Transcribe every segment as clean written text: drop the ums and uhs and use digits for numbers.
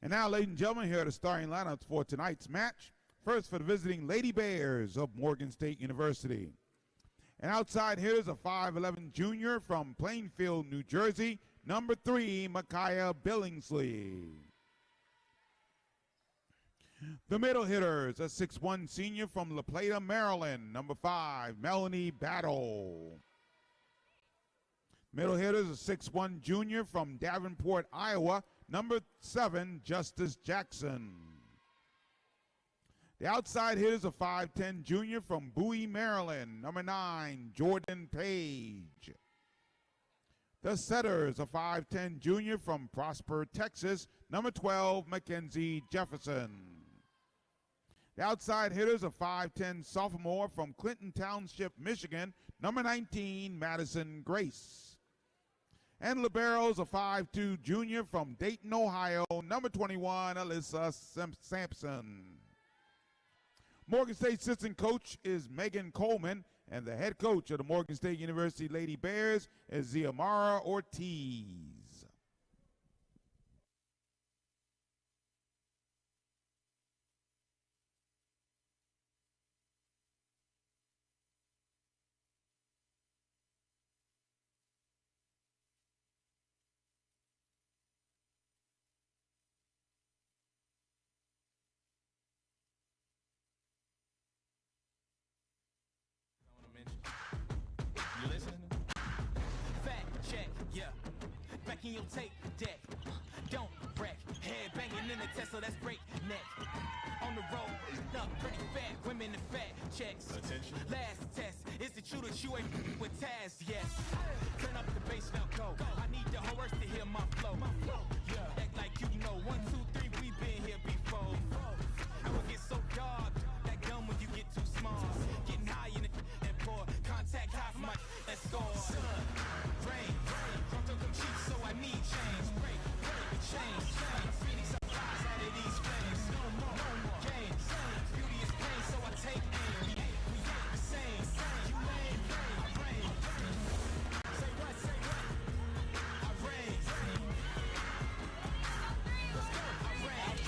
And now, ladies and gentlemen, here are the starting lineups for tonight's match. First, for the visiting Lady Bears of Morgan State University. And outside hitters, a 5'11 junior from Plainfield, New Jersey, number 3, Micaiah Billingsley. The middle hitters, a 6'1 senior from La Plata, Maryland, number 5, Melanie Battle. Middle hitters, a 6'1 junior from Davenport, Iowa, number 7, Justice Jackson. The outside hitters, a 5'10 junior from Bowie, Maryland, number 9, Jordan Page. The setters, a 5'10 junior from Prosper, Texas, number 12, Mackenzie Jefferson. The outside hitters, a 5'10 sophomore from Clinton Township, Michigan, number 19, Madison Grace. And liberos, a 5'2 junior from Dayton, Ohio, number 21, Alyssa Sampson. Morgan State assistant coach is Megan Coleman, and the head coach of the Morgan State University Lady Bears is Ziamara Ortiz. You'll take deck, don't wreck, head banging in the Tesla, that's breakneck. On the road, up pretty fat, women in fat checks. Attention. Last test, is it true that you ain't with Taz? Yes. Turn up the bass, now go. I need the whole earth to hear my flow. Yeah. Act like you know, 1, 2, 3, we been here before. I will get so dark, that gun when you get too small. Getting high in the and pour, contact high for my let's score. Rain, don't them cheap, so I need change. Break, change. Phoenix supplies out of these flames. No more games. Beauty is pain, so I take aim. We ain't the same. You lame, I reign. Say what? I reign. Let's go, I reign.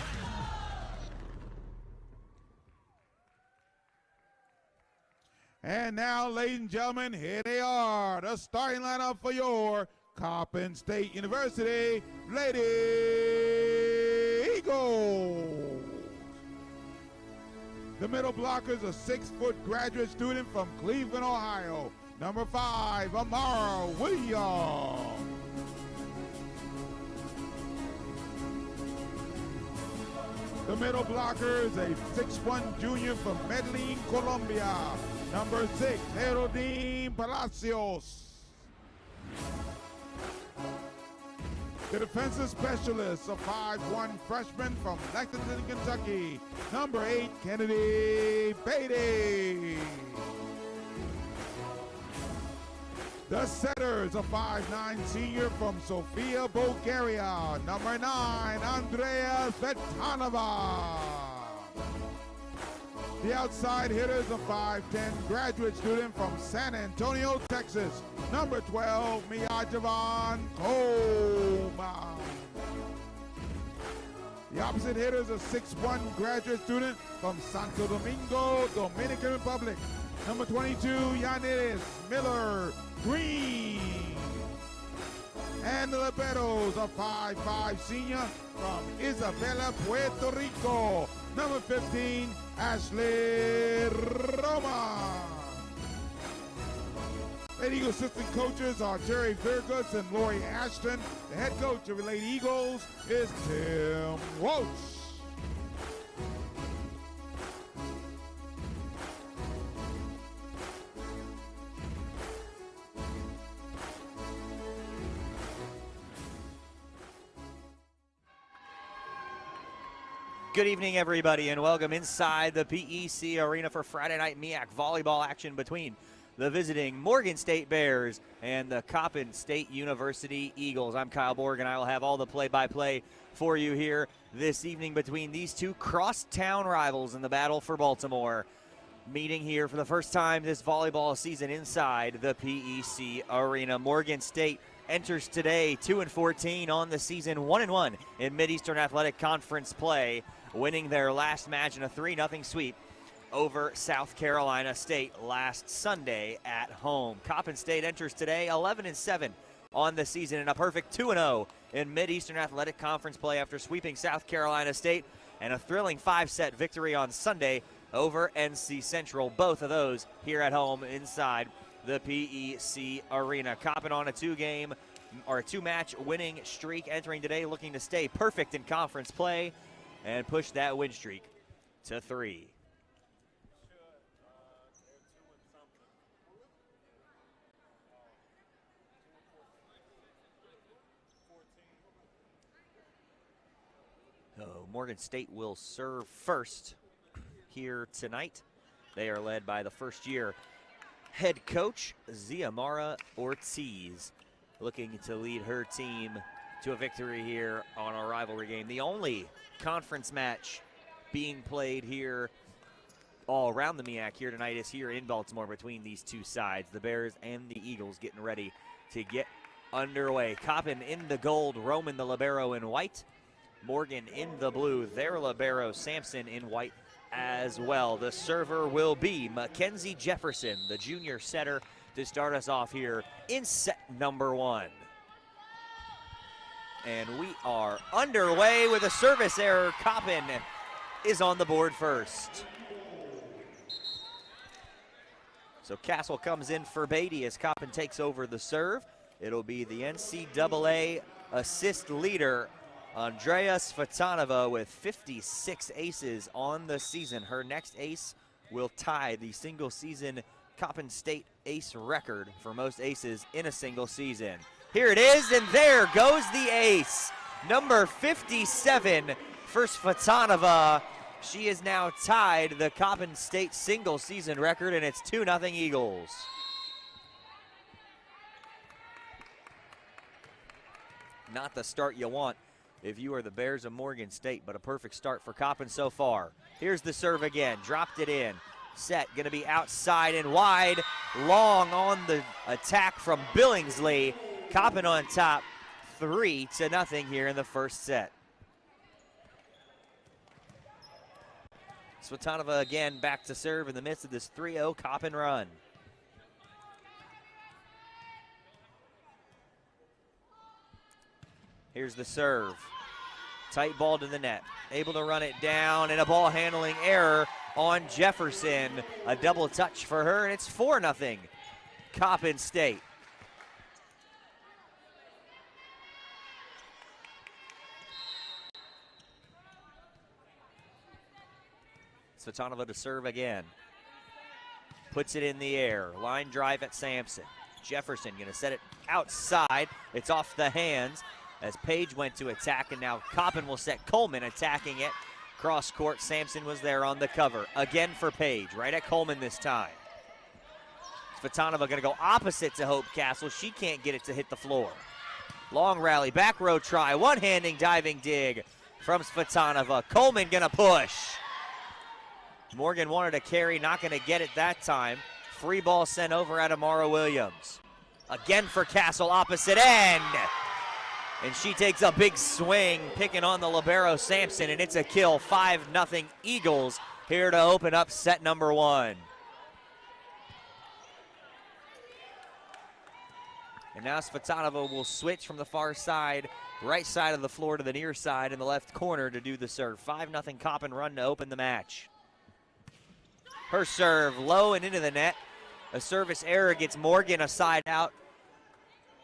And now, ladies and gentlemen, here they are, the starting lineup for your Coppin State University Lady Eagles. The middle blockers, a 6-foot graduate student from Cleveland, Ohio, number 5, Amara Williams. The middle blocker is a 6'1 junior from Medellin, Colombia, number 6, Heraldine Palacios. The defensive specialist, a 5'1 freshman from Lexington, Kentucky, number 8, Kennedy Beatty. The setters, a 5'9 senior from Sofia, Bulgaria, number 9, Andrea Svetanova. The outside hitters, a 5'10 graduate student from San Antonio, Texas, number 12, Miyajavan Coleman. The opposite hitters, a 6'1 graduate student from Santo Domingo, Dominican Republic, number 22, Yanis Miller Green. And the liberos, a 5'5 senior from Isabela, Puerto Rico, number 15, Ashley Roma. Lady Eagle assistant coaches are Jerry Virgus and Lori Ashton. The head coach of the Lady Eagles is Tim Walsh. Good evening, everybody, and welcome inside the PEC Arena for Friday night MEAC volleyball action between the visiting Morgan State Bears and the Coppin State University Eagles. I'm Kyle Borg, and I will have all the play-by-play for you here this evening between these two crosstown rivals in the battle for Baltimore. Meeting here for the first time this volleyball season inside the PEC Arena. Morgan State enters today 2-14 on the season, 1-1 in Mid-Eastern Athletic Conference play, winning their last match in a 3-0 sweep over South Carolina State last Sunday at home. Coppin State enters today 11-7 on the season and a perfect 2-0 in Mid-Eastern Athletic Conference play after sweeping South Carolina State and a thrilling 5-set victory on Sunday over NC Central. Both of those here at home inside the PEC Arena. Coppin on a two-match winning streak, entering today looking to stay perfect in conference play and push that win streak to 3. Morgan State will serve first here tonight. They are led by the first-year head coach, Ziamara Ortiz, looking to lead her team to a victory here on a rivalry game. The only conference match being played here all around the MEAC here tonight is here in Baltimore between these two sides. The Bears and the Eagles getting ready to get underway. Coppin in the gold, Roman the libero in white. Morgan in the blue, their libero, Sampson in white as well. The server will be Mackenzie Jefferson, the junior setter, to start us off here in set number 1. And we are underway with a service error. Coppin is on the board first. So Castle comes in for Beatty as Coppin takes over the serve. It'll be the NCAA assist leader, Andrea Svatanova, with 56 aces on the season. Her next ace will tie the single season Coppin State ace record for most aces in a single season. Here it is, and there goes the ace. Number 57 for Svatanova. She is now tied the Coppin State single season record, and it's 2-0 Eagles. Not the start you want if you are the Bears of Morgan State, but a perfect start for Coppin so far. Here's the serve again, dropped it in. Set, gonna be outside and wide. Long on the attack from Billingsley. Coppin on top, 3-0 here in the first set. Svatanova again back to serve in the midst of this 3-0 Coppin run. Here's the serve. Tight ball to the net. Able to run it down, and a ball handling error on Jefferson. A double touch for her, and it's 4-0 Coppin State. Svatanova to serve again. Puts it in the air. Line drive at Sampson. Jefferson going to set it outside. It's off the hands as Page went to attack, and now Coppin will set Coleman attacking it. Cross court, Sampson was there on the cover. Again for Page, right at Coleman this time. Svatanova going to go opposite to Hope Castle. She can't get it to hit the floor. Long rally, back row try, one-handing diving dig from Svatanova. Coleman going to push. Morgan wanted to carry, not going to get it that time. Free ball sent over at Amara Williams. Again for Castle, opposite end. And she takes a big swing, picking on the libero Sampson, and it's a kill. 5-0 Eagles here to open up set number 1. And now Svatanova will switch from the far side, right side of the floor to the near side in the left corner to do the serve. 5-0 Coppin run to open the match. Her serve low and into the net. A service error gets Morgan a side out.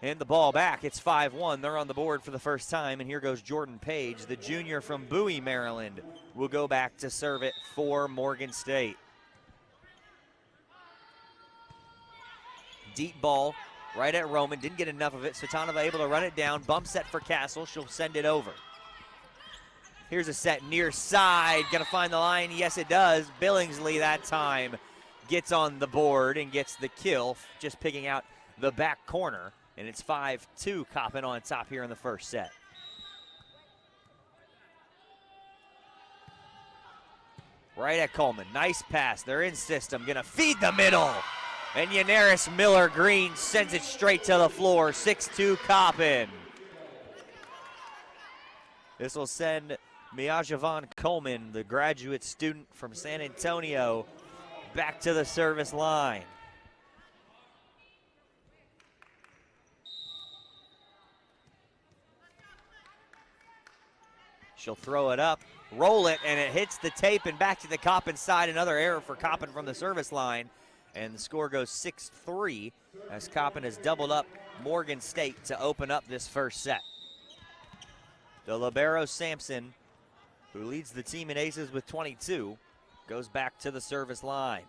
And the ball back. It's 5-1. They're on the board for the first time. And here goes Jordan Page, the junior from Bowie, Maryland, will go back to serve it for Morgan State. Deep ball right at Roman. Didn't get enough of it. Svatanova able to run it down. Bump set for Castle. She'll send it over. Here's a set near side. Gonna find the line. Yes, it does. Billingsley that time gets on the board and gets the kill, just picking out the back corner. And it's 5-2 Coppin on top here in the first set. Right at Coleman. Nice pass. They're in system. Gonna feed the middle. And Yanaris Miller-Green sends it straight to the floor, 6-2 Coppin. This will send Miajavan Coleman, the graduate student from San Antonio, back to the service line. She'll throw it up, roll it, and it hits the tape and back to the Coppin side. Another error for Coppin from the service line. And the score goes 6-3 as Coppin has doubled up Morgan State to open up this first set. The libero Sampson, who leads the team in aces with 22, goes back to the service line.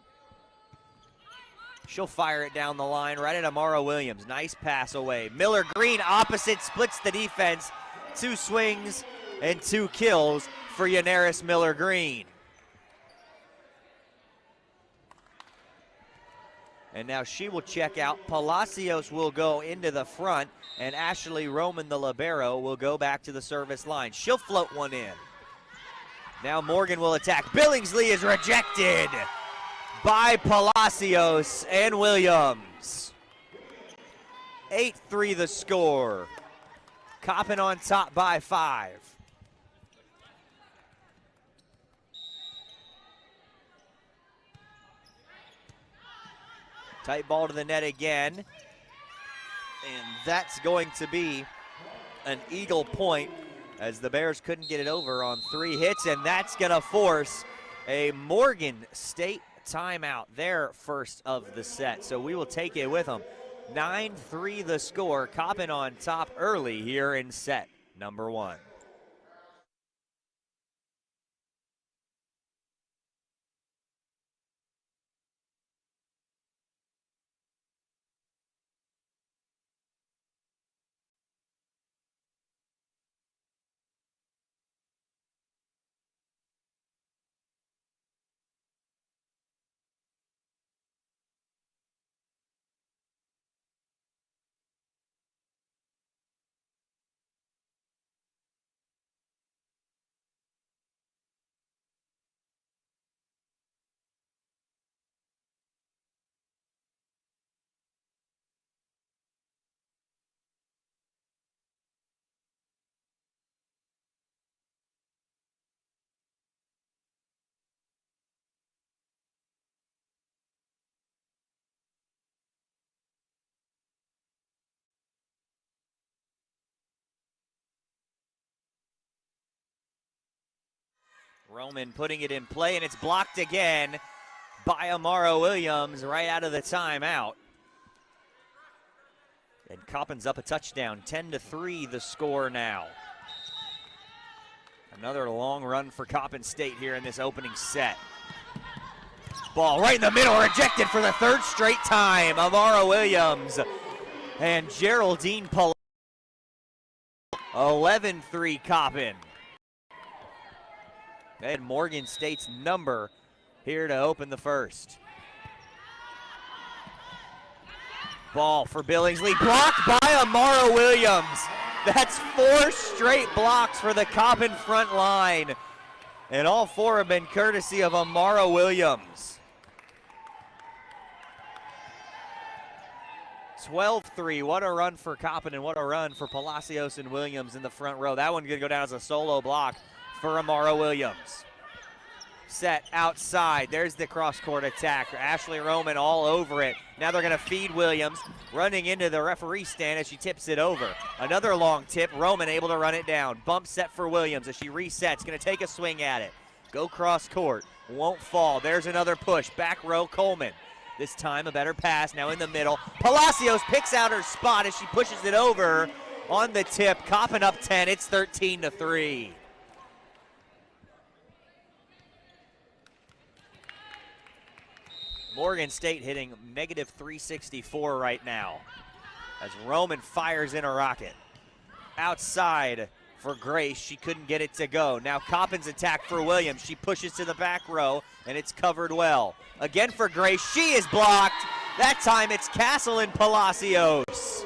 She'll fire it down the line right at Amara Williams. Nice pass away. Miller-Green opposite, splits the defense. 2 swings and 2 kills for Yanaris Miller-Green. And now she will check out. Palacios will go into the front, and Ashley Roman, the libero, will go back to the service line. She'll float one in. Now Morgan will attack. Billingsley is rejected by Palacios and Williams. 8-3 the score. Coppin on top by 5. Tight ball to the net again. And that's going to be an Eagle point as the Bears couldn't get it over on 3 hits, and that's going to force a Morgan State timeout, their first of the set. So we will take it with them. 9-3 the score. Coppin on top early here in set number 1. Roman putting it in play, and it's blocked again by Amara Williams right out of the timeout. And Coppin's up a touchdown, 10-3 the score now. Another long run for Coppin State here in this opening set. Ball right in the middle, rejected for the 3rd straight time. Amara Williams and Geraldine Palacios. 11-3 Coppin. They had Morgan State's number here to open the first. Ball for Billingsley, blocked by Amara Williams. That's 4 straight blocks for the Coppin front line. And all 4 have been courtesy of Amara Williams. 12-3, what a run for Coppin and what a run for Palacios and Williams in the front row. That one's gonna go down as a solo block for Amara Williams. Set outside, there's the cross-court attack. Ashley Roman all over it. Now they're gonna feed Williams, running into the referee stand as she tips it over. Another long tip, Roman able to run it down. Bump set for Williams as she resets, gonna take a swing at it. Go cross-court, won't fall. There's another push, back row Coleman. This time a better pass, now in the middle. Palacios picks out her spot as she pushes it over on the tip. Coppin up 10, it's 13-3. Morgan State hitting negative 364 right now as Roman fires in a rocket. Outside for Grace, she couldn't get it to go. Now Coppin's attack for Williams. She pushes to the back row and it's covered well. Again for Grace, she is blocked. That time it's Castle and Palacios.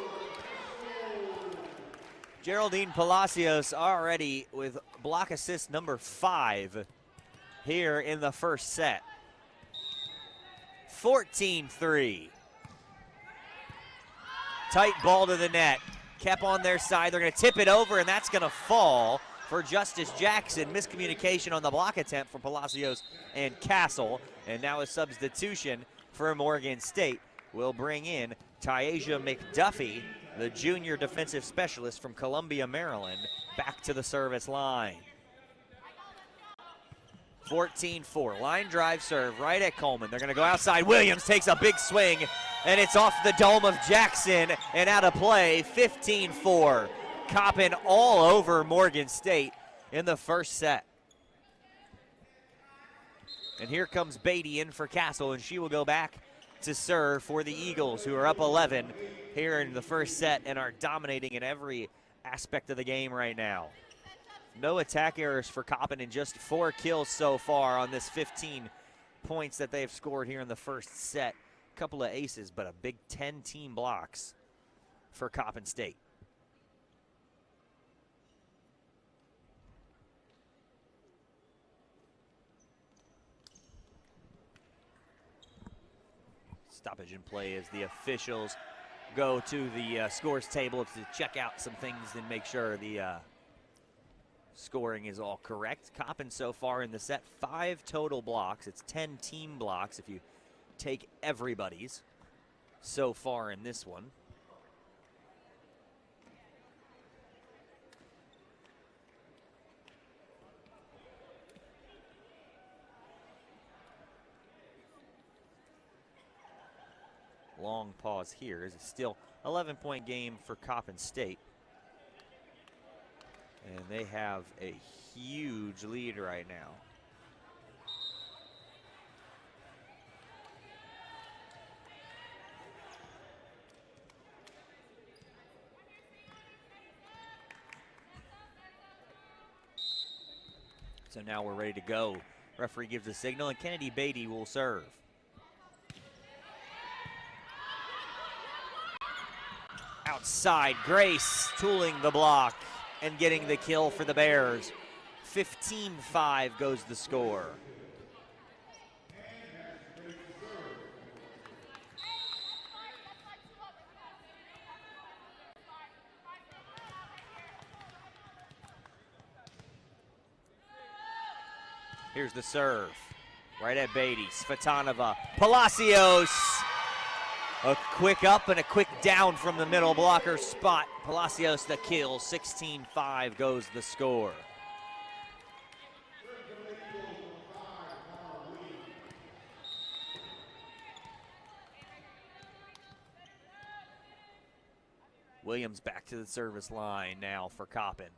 Geraldine Palacios already with block assist number 5 here in the first set. 14-3. Tight ball to the net. Kept on their side. They're going to tip it over, and that's going to fall for Justice Jackson. Miscommunication on the block attempt from Palacios and Castle. And now a substitution for Morgan State will bring in Tyasia McDuffie, the junior defensive specialist from Columbia, Maryland, back to the service line. 14-4, line drive serve right at Coleman. They're going to go outside. Williams takes a big swing, and it's off the dome of Jackson and out of play. 15-4, Coppin all over Morgan State in the first set. And here comes Beatty in for Castle, and she will go back to serve for the Eagles, who are up 11 here in the first set and are dominating in every aspect of the game right now. No attack errors for Coppin and just 4 kills so far on this 15 points that they've scored here in the first set. A couple of aces, but a big 10 team blocks for Coppin State. Stoppage in play as the officials go to the scores table to check out some things and make sure the scoring is all correct. Coppin so far in the set, 5 total blocks. It's 10 team blocks if you take everybody's so far in this one. Long pause here as it's still 11-point game for Coppin State. And they have a huge lead right now. So now we're ready to go. Referee gives the signal, and Kennedy Beatty will serve. Outside, Grace tooling the block and getting the kill for the Bears. 15-5 goes the score. Here's the serve. Right at Beatty. Svetanova. Palacios. A quick up and a quick down from the middle blocker spot. Palacios the kill. 16-5 goes the score. Williams back to the service line now for Coppin.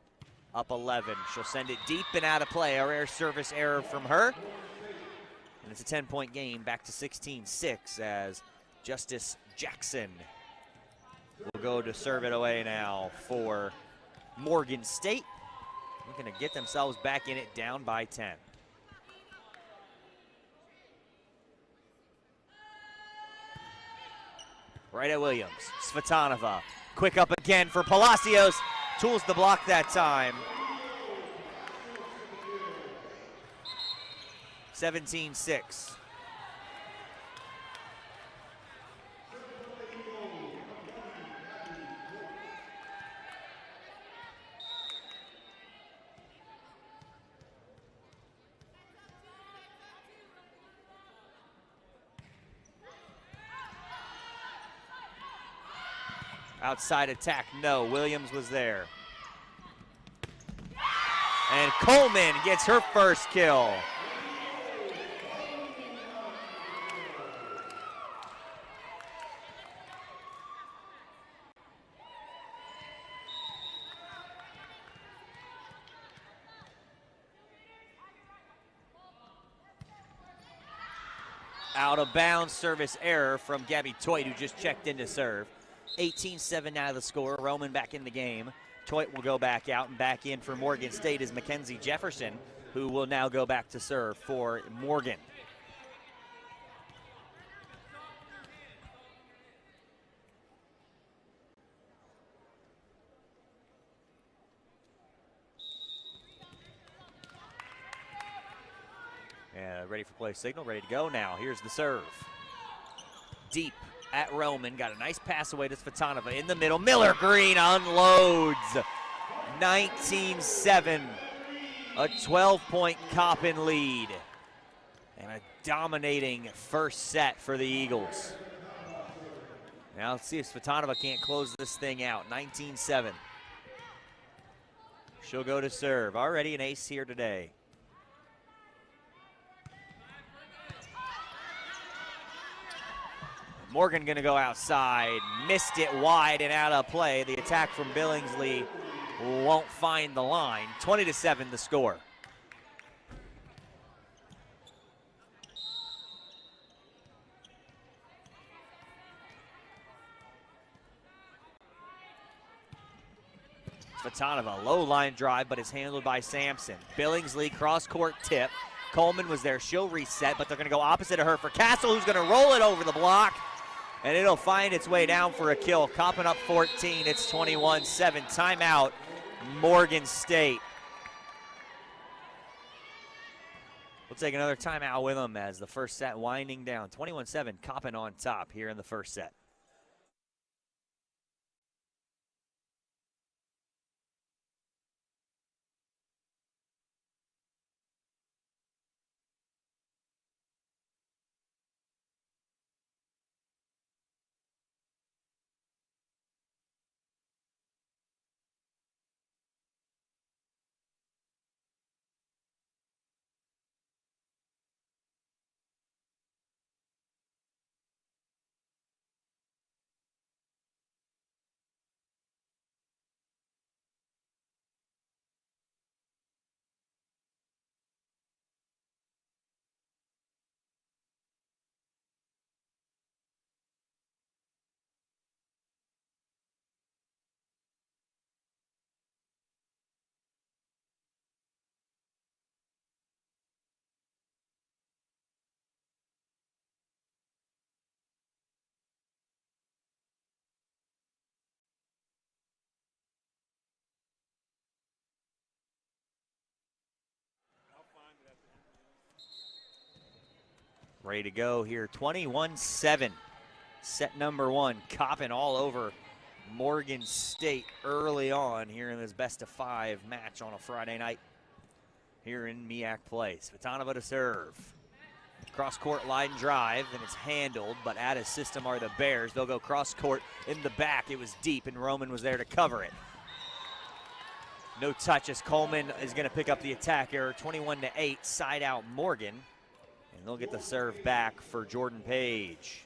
Up 11. She'll send it deep and out of play. A rare service error from her. And it's a 10-point game, back to 16-6 as Justice Jackson will go to serve it away now for Morgan State. Looking to get themselves back in it, down by 10. Right at Williams. Svetanova. Quick up again for Palacios. Tools the block that time. 17-6. Outside attack, no. Williams was there. And Coleman gets her first kill. Out of bounds service error from Gabby Toit, who just checked in to serve. 18-7 now the score. Roman back in the game. Toit will go back out, and back in for Morgan State is Mackenzie Jefferson, who will now go back to serve for Morgan. Ready for play signal, ready to go now. Here's the serve. Deep at Roman. Got a nice pass away to Svitanova in the middle. Miller Green unloads. 19-7. A 12-point Coppin lead. And a dominating first set for the Eagles. Now let's see if Svitanova can't close this thing out. 19-7. She'll go to serve. Already an ace here today. Morgan gonna go outside. Missed it wide and out of play. The attack from Billingsley won't find the line. 20-7 the score. Svitanova, low line drive, but is handled by Sampson. Billingsley, cross-court tip. Coleman was there, she'll reset, but they're gonna go opposite of her for Castle, who's gonna roll it over the block, and it'll find its way down for a kill. Coppin up 14, it's 21-7. Timeout, Morgan State. We'll take another timeout with them as the first set winding down. 21-7, Coppin on top here in the first set. Ready to go here, 21-7. Set number one, Coppin all over Morgan State early on here in this best-of-5 match on a Friday night here in MEAC play. Svitanova to serve. Cross-court line drive, and it's handled, but out of system are the Bears. They'll go cross-court in the back. It was deep, and Roman was there to cover it. No touch as Coleman is going to pick up the attack error, 21-8, side out Morgan. And they'll get the serve back for Jordan Page.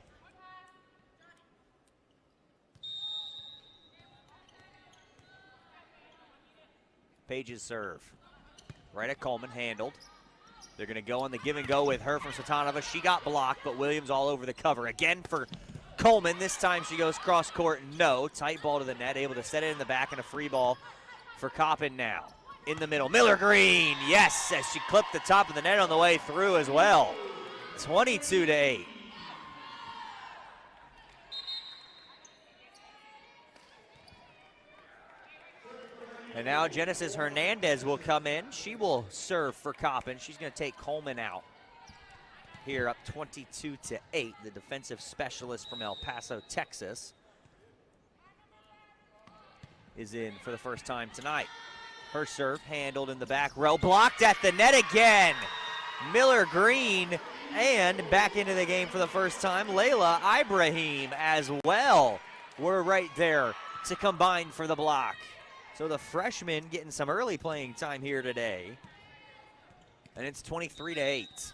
Page's serve. Right at Coleman, handled. They're going to go on the give and go with her from Svitanova. She got blocked, but Williams all over the cover. Again for Coleman. This time she goes cross court. No. Tight ball to the net. Able to set it in the back and a free ball for Coppin now. In the middle, Miller Green, yes, as she clipped the top of the net on the way through as well. 22-8. And now Genesis Hernandez will come in. She will serve for Coppin. She's going to take Coleman out. Here up 22-8, the defensive specialist from El Paso, Texas, is in for the first time tonight. Her serve handled in the back row, blocked at the net again. Miller Green, and back into the game for the first time, Layla Ibrahim as well. We're right there to combine for the block. So the freshman getting some early playing time here today. And it's 23-8.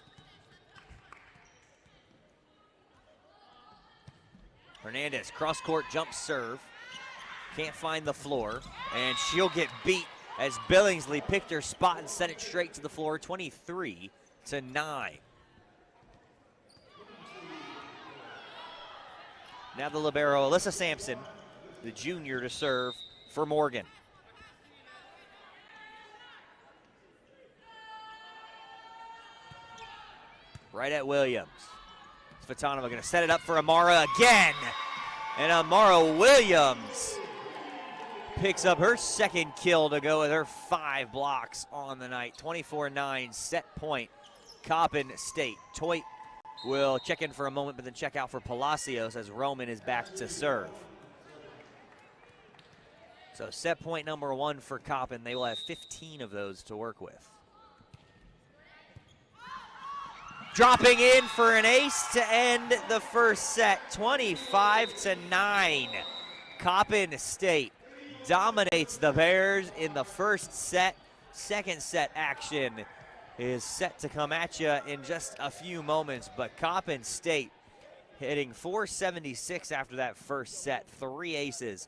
Hernandez, cross-court jump serve. Can't find the floor, and she'll get beat as Billingsley picked her spot and sent it straight to the floor, 23-9. Now the libero, Alyssa Sampson, the junior, to serve for Morgan. Right at Williams. Svitanova going to set it up for Amara again. And Amara Williams picks up her second kill to go with her 5 blocks on the night. 24-9 set point. Coppin State. will check in for a moment, but then check out for Palacios as Roman is back to serve. So set point number 1 for Coppin. They will have 15 of those to work with. Dropping in for an ace to end the first set, 25-9. Coppin State dominates the Bears in the first set. Second set action is set to come at you in just a few moments, but Coppin State hitting 476 after that first set. 3 aces,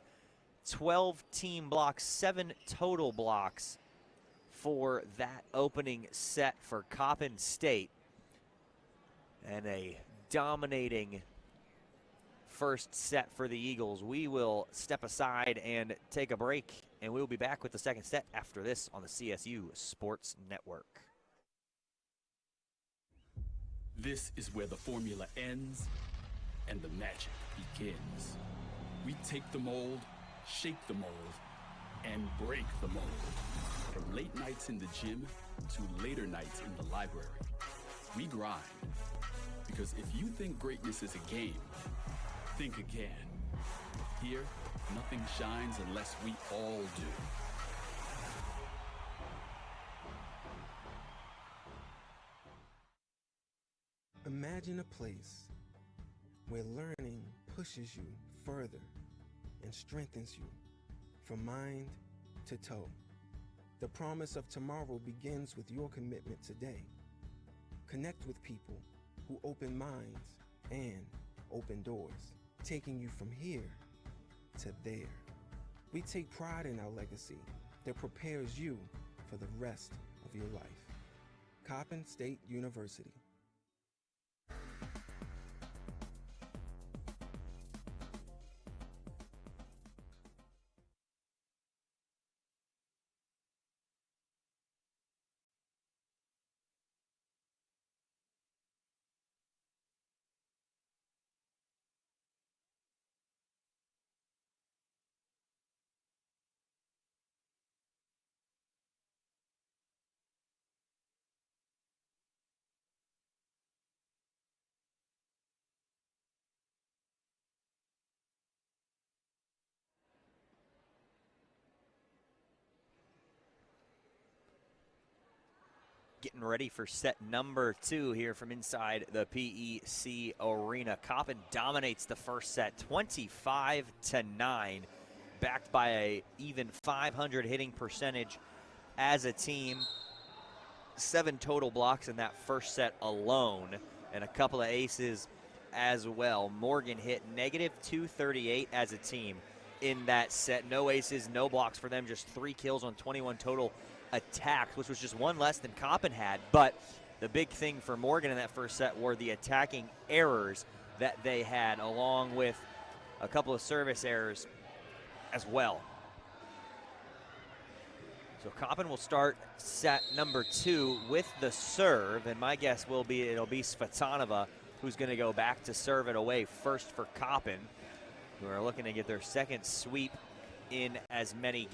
12 team blocks, 7 total blocks for that opening set for Coppin State. And a dominating first set for the Eagles. We will step aside and take a break, and we'll be back with the second set after this on the CSU Sports Network. This is where the formula ends and the magic begins. We take the mold, shake the mold, and break the mold. From late nights in the gym to later nights in the library, we grind. Because if you think greatness is a game, think again. Here, nothing shines unless we all do. Imagine a place where learning pushes you further and strengthens you from mind to toe. The promise of tomorrow begins with your commitment today. Connect with people who open minds and open doors, taking you from here to there. We take pride in our legacy that prepares you for the rest of your life. Coppin State University. Getting ready for set number 2 here from inside the PEC Arena. Coppin dominates the first set, 25-9, backed by a even .500 hitting percentage as a team. 7 total blocks in that first set alone, and a couple of aces as well. Morgan hit -238 as a team in that set. No aces, no blocks for them, just 3 kills on 21 total attacks, which was just 1 less than Coppin had. But the big thing for Morgan in that first set were the attacking errors that they had, along with a couple of service errors as well. So Coppin will start set number 2 with the serve, and my guess will be it'll be Svetanova who's going to go back to serve it away first for Coppin, who are looking to get their second sweep in as many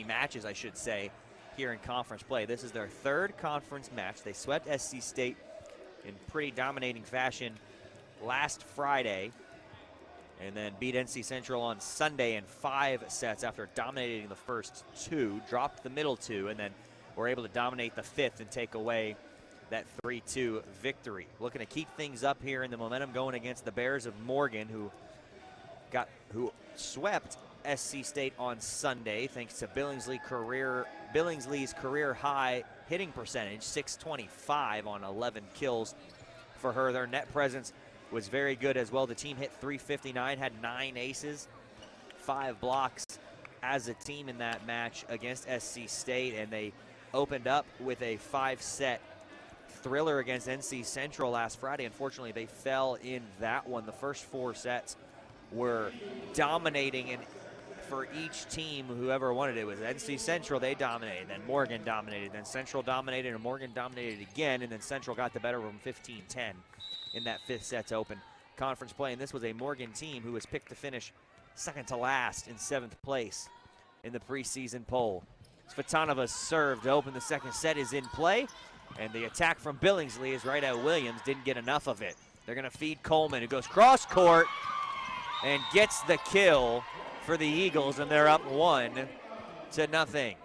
matches, I should say, here in conference play. This is their 3rd conference match. They swept SC State in pretty dominating fashion last Friday, and then beat NC Central on Sunday in 5 sets after dominating the first 2, dropped the middle 2, and then were able to dominate the 5th and take away that 3-2 victory. Looking to keep things up here in the momentum going against the Bears of Morgan, who swept SC State on Sunday thanks to Billingsley's career high hitting percentage, 625 on 11 kills for her. Their net presence was very good as well. The team hit .359, had 9 aces, 5 blocks as a team in that match against SC State, and they opened up with a 5-set thriller against NC Central last Friday. Unfortunately, they fell in that one. The first 4 sets were dominating, and for each team, whoever wanted it, was NC Central, they dominated, then Morgan dominated, then Central dominated, and Morgan dominated again, and then Central got the better of them 15-10 in that 5th set to open conference play. And this was a Morgan team who was picked to finish second to last in 7th place in the preseason poll. Svetanova's serve to open the second set is in play, And the attack from Billingsley is right at Williams. Didn't get enough of it. They're going to feed Coleman, who goes cross court and gets the kill for the Eagles, and they're up 1-0.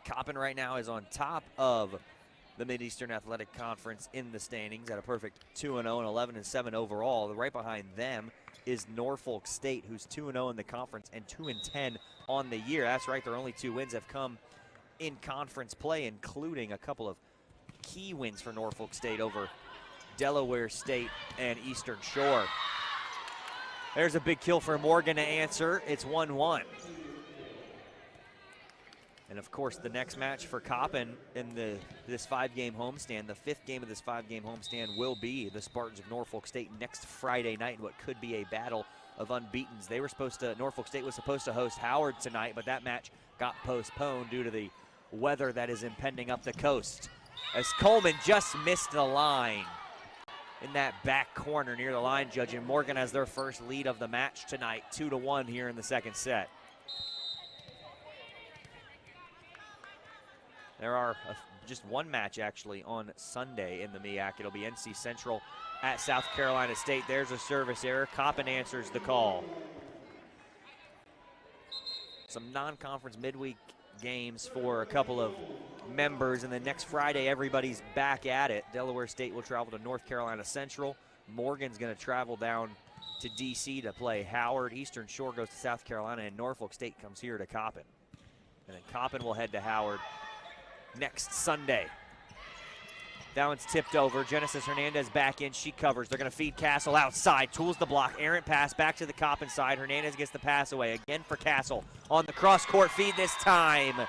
Coppin right now is on top of the Mid-Eastern Athletic Conference in the standings at a perfect 2-0 and 11-7 overall. Right behind them is Norfolk State, who's 2-0 in the conference and 2-10 on the year. That's right, their only 2 wins have come in conference play, including a couple of key wins for Norfolk State over Delaware State and Eastern Shore. There's a big kill for Morgan to answer. It's 1-1. And of course, the next match for Coppin in this 5-game homestand, the 5th game of this 5-game homestand, will be the Spartans of Norfolk State next Friday night in what could be a battle of unbeatens. Norfolk State was supposed to host Howard tonight, but that match got postponed due to the weather that is impending up the coast. As Coleman just missed the line in that back corner near the line judge, and Morgan has their first lead of the match tonight, 2-1 here in the second set. There are just one match actually on Sunday in the MEAC. It'll be NC Central at South Carolina State. There's a service error. Coppin answers the call. Some non-conference midweek games for a couple of members, and then next Friday everybody's back at it. Delaware State will travel to North Carolina Central. Morgan's going to travel down to DC to play Howard. Eastern Shore goes to South Carolina, and Norfolk State comes here to Coppin. And then Coppin will head to Howard next Sunday. That one's tipped over. Genesis Hernandez back in. She covers. They're going to feed Castle outside. Tools the block. Errant pass back to the Coppin side. Hernandez gets the pass away. Again for Castle. On the cross-court feed this time.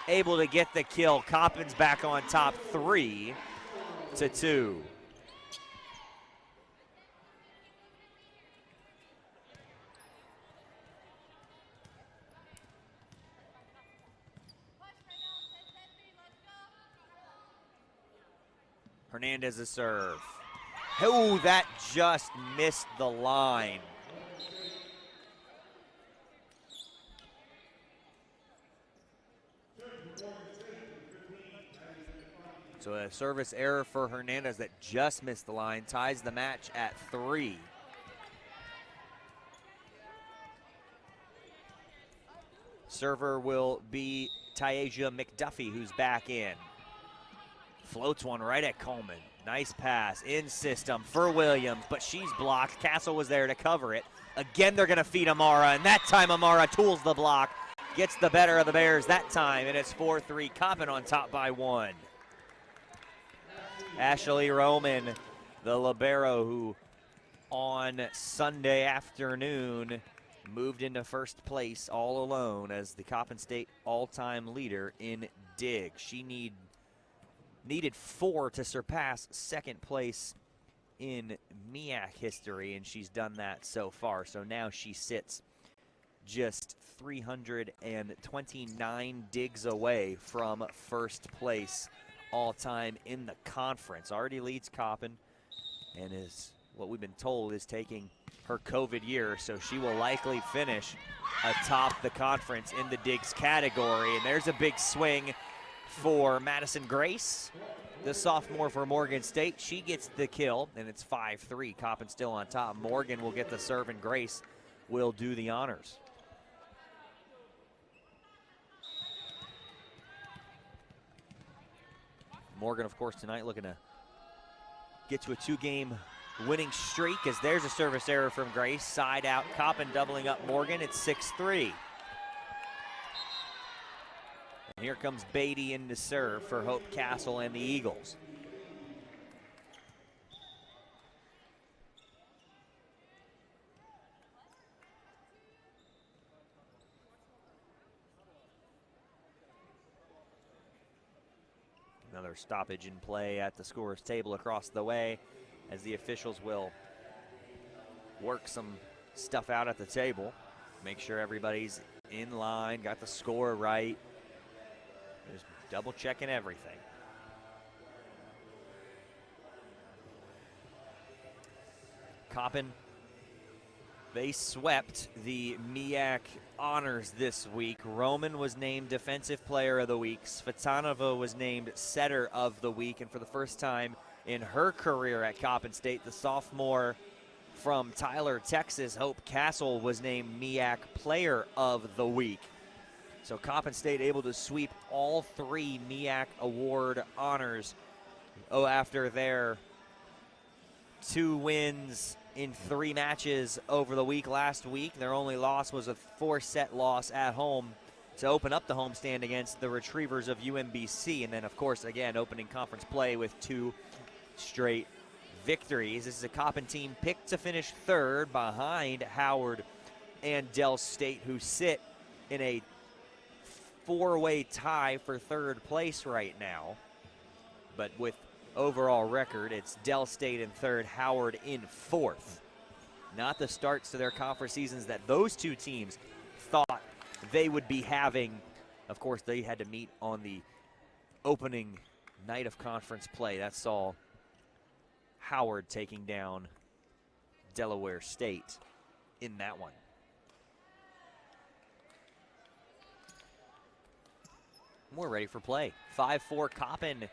Able to get the kill. Coppin's back on top 3-2. Hernandez's serve. Oh, that just missed the line. So a service error for Hernandez that just missed the line, ties the match at 3. Server will be Tyasia McDuffie, who's back in. Floats one right at Coleman. Nice pass in system for Williams, but she's blocked. Castle was there to cover it. Again, they're going to feed Amara, and that time Amara tools the block. Gets the better of the Bears that time, and it's 4-3. Coppin on top by 1. Ashley Roman, the libero, who on Sunday afternoon moved into first place all alone as the Coppin State all-time leader in dig. She needed 4 to surpass second place in MEAC history, and she's done that so far. So now she sits just 329 digs away from first place all-time in the conference. Already leads Coppin, and is what we've been told is taking her COVID year, so she will likely finish atop the conference in the digs category. And there's a big swing for Madison Grace, the sophomore for Morgan State. She gets the kill, and it's 5-3. Coppin still on top. Morgan will get the serve, and Grace will do the honors. Morgan, of course, tonight looking to get to a 2-game winning streak, as there's a service error from Grace. Side out, Coppin doubling up Morgan. It's 6-3. And here comes Beatty in to serve for Hope Castle and the Eagles. Another stoppage in play at the scorer's table across the way, as the officials will work some stuff out at the table. Make sure everybody's in line, got the score right. Just double checking everything. Coppin They swept the MEAC honors this week. Roman was named Defensive Player of the Week. Svitanova was named Setter of the Week. And for the first time in her career at Coppin State, the sophomore from Tyler, Texas, Hope Castle, was named MEAC Player of the Week. So Coppin State able to sweep all 3 MEAC Award honors after their 2 wins in 3 matches over the week last week. Their only loss was a 4-set loss at home to open up the homestand against the Retrievers of UMBC. And then, of course, again, opening conference play with 2 straight victories. This is a Coppin team picked to finish 3rd behind Howard and Del State, who sit in a 4-way tie for 3rd place right now. But with overall record, it's Del State in 3rd, Howard in 4th. Not the starts to their conference seasons that those 2 teams thought they would be having. Of course, they had to meet on the opening night of conference play. That saw Howard taking down Delaware State in that one. We're ready for play. 5-4 Coppin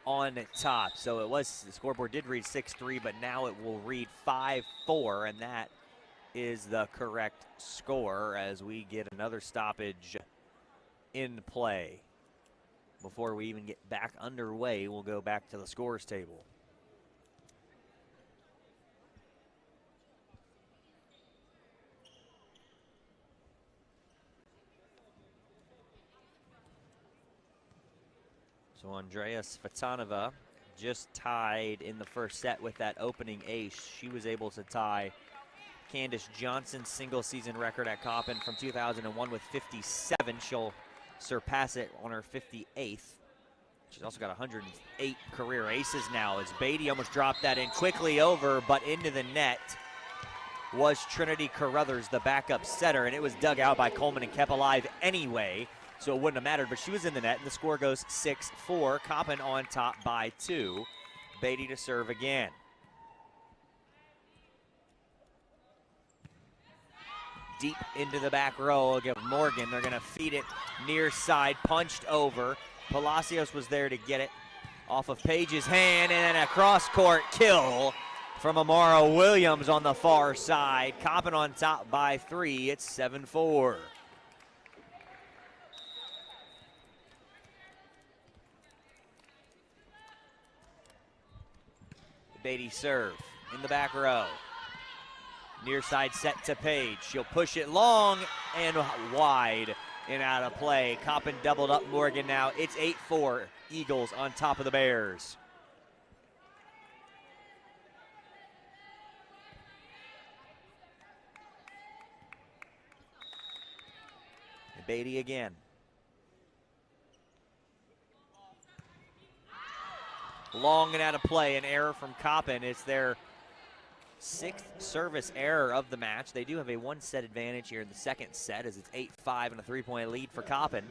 on top. So it was, the scoreboard did read 6-3, but now it will read 5-4, and that is the correct score as we get another stoppage in play. Before we even get back underway, we'll go back to the scores table. So Andrea Svitanova just tied in the first set with that opening ace. She was able to tie Candace Johnson's single-season record at Coppin from 2001 with 57. She'll surpass it on her 58th. She's also got 108 career aces now as Beatty almost dropped that in quickly over, but into the net was Trinity Carruthers, the backup setter, and it was dug out by Coleman and kept alive anyway. So it wouldn't have mattered, but she was in the net, and the score goes 6-4. Coppin on top by 2. Beatty to serve again. Deep into the back row against Morgan. They're going to feed it near side, punched over. Palacios was there to get it off of Page's hand, and then a cross-court kill from Amara Williams on the far side. Coppin on top by 3. It's 7-4. Beatty serve in the back row. Near side set to Page. She'll push it long and wide and out of play. Coppin doubled up Morgan now. It's 8-4. Eagles on top of the Bears. And Beatty again. Long and out of play, an error from Coppin. It's their 6th service error of the match. They do have a 1-set advantage here in the second set as it's 8-5 and a 3-point lead for Coppin.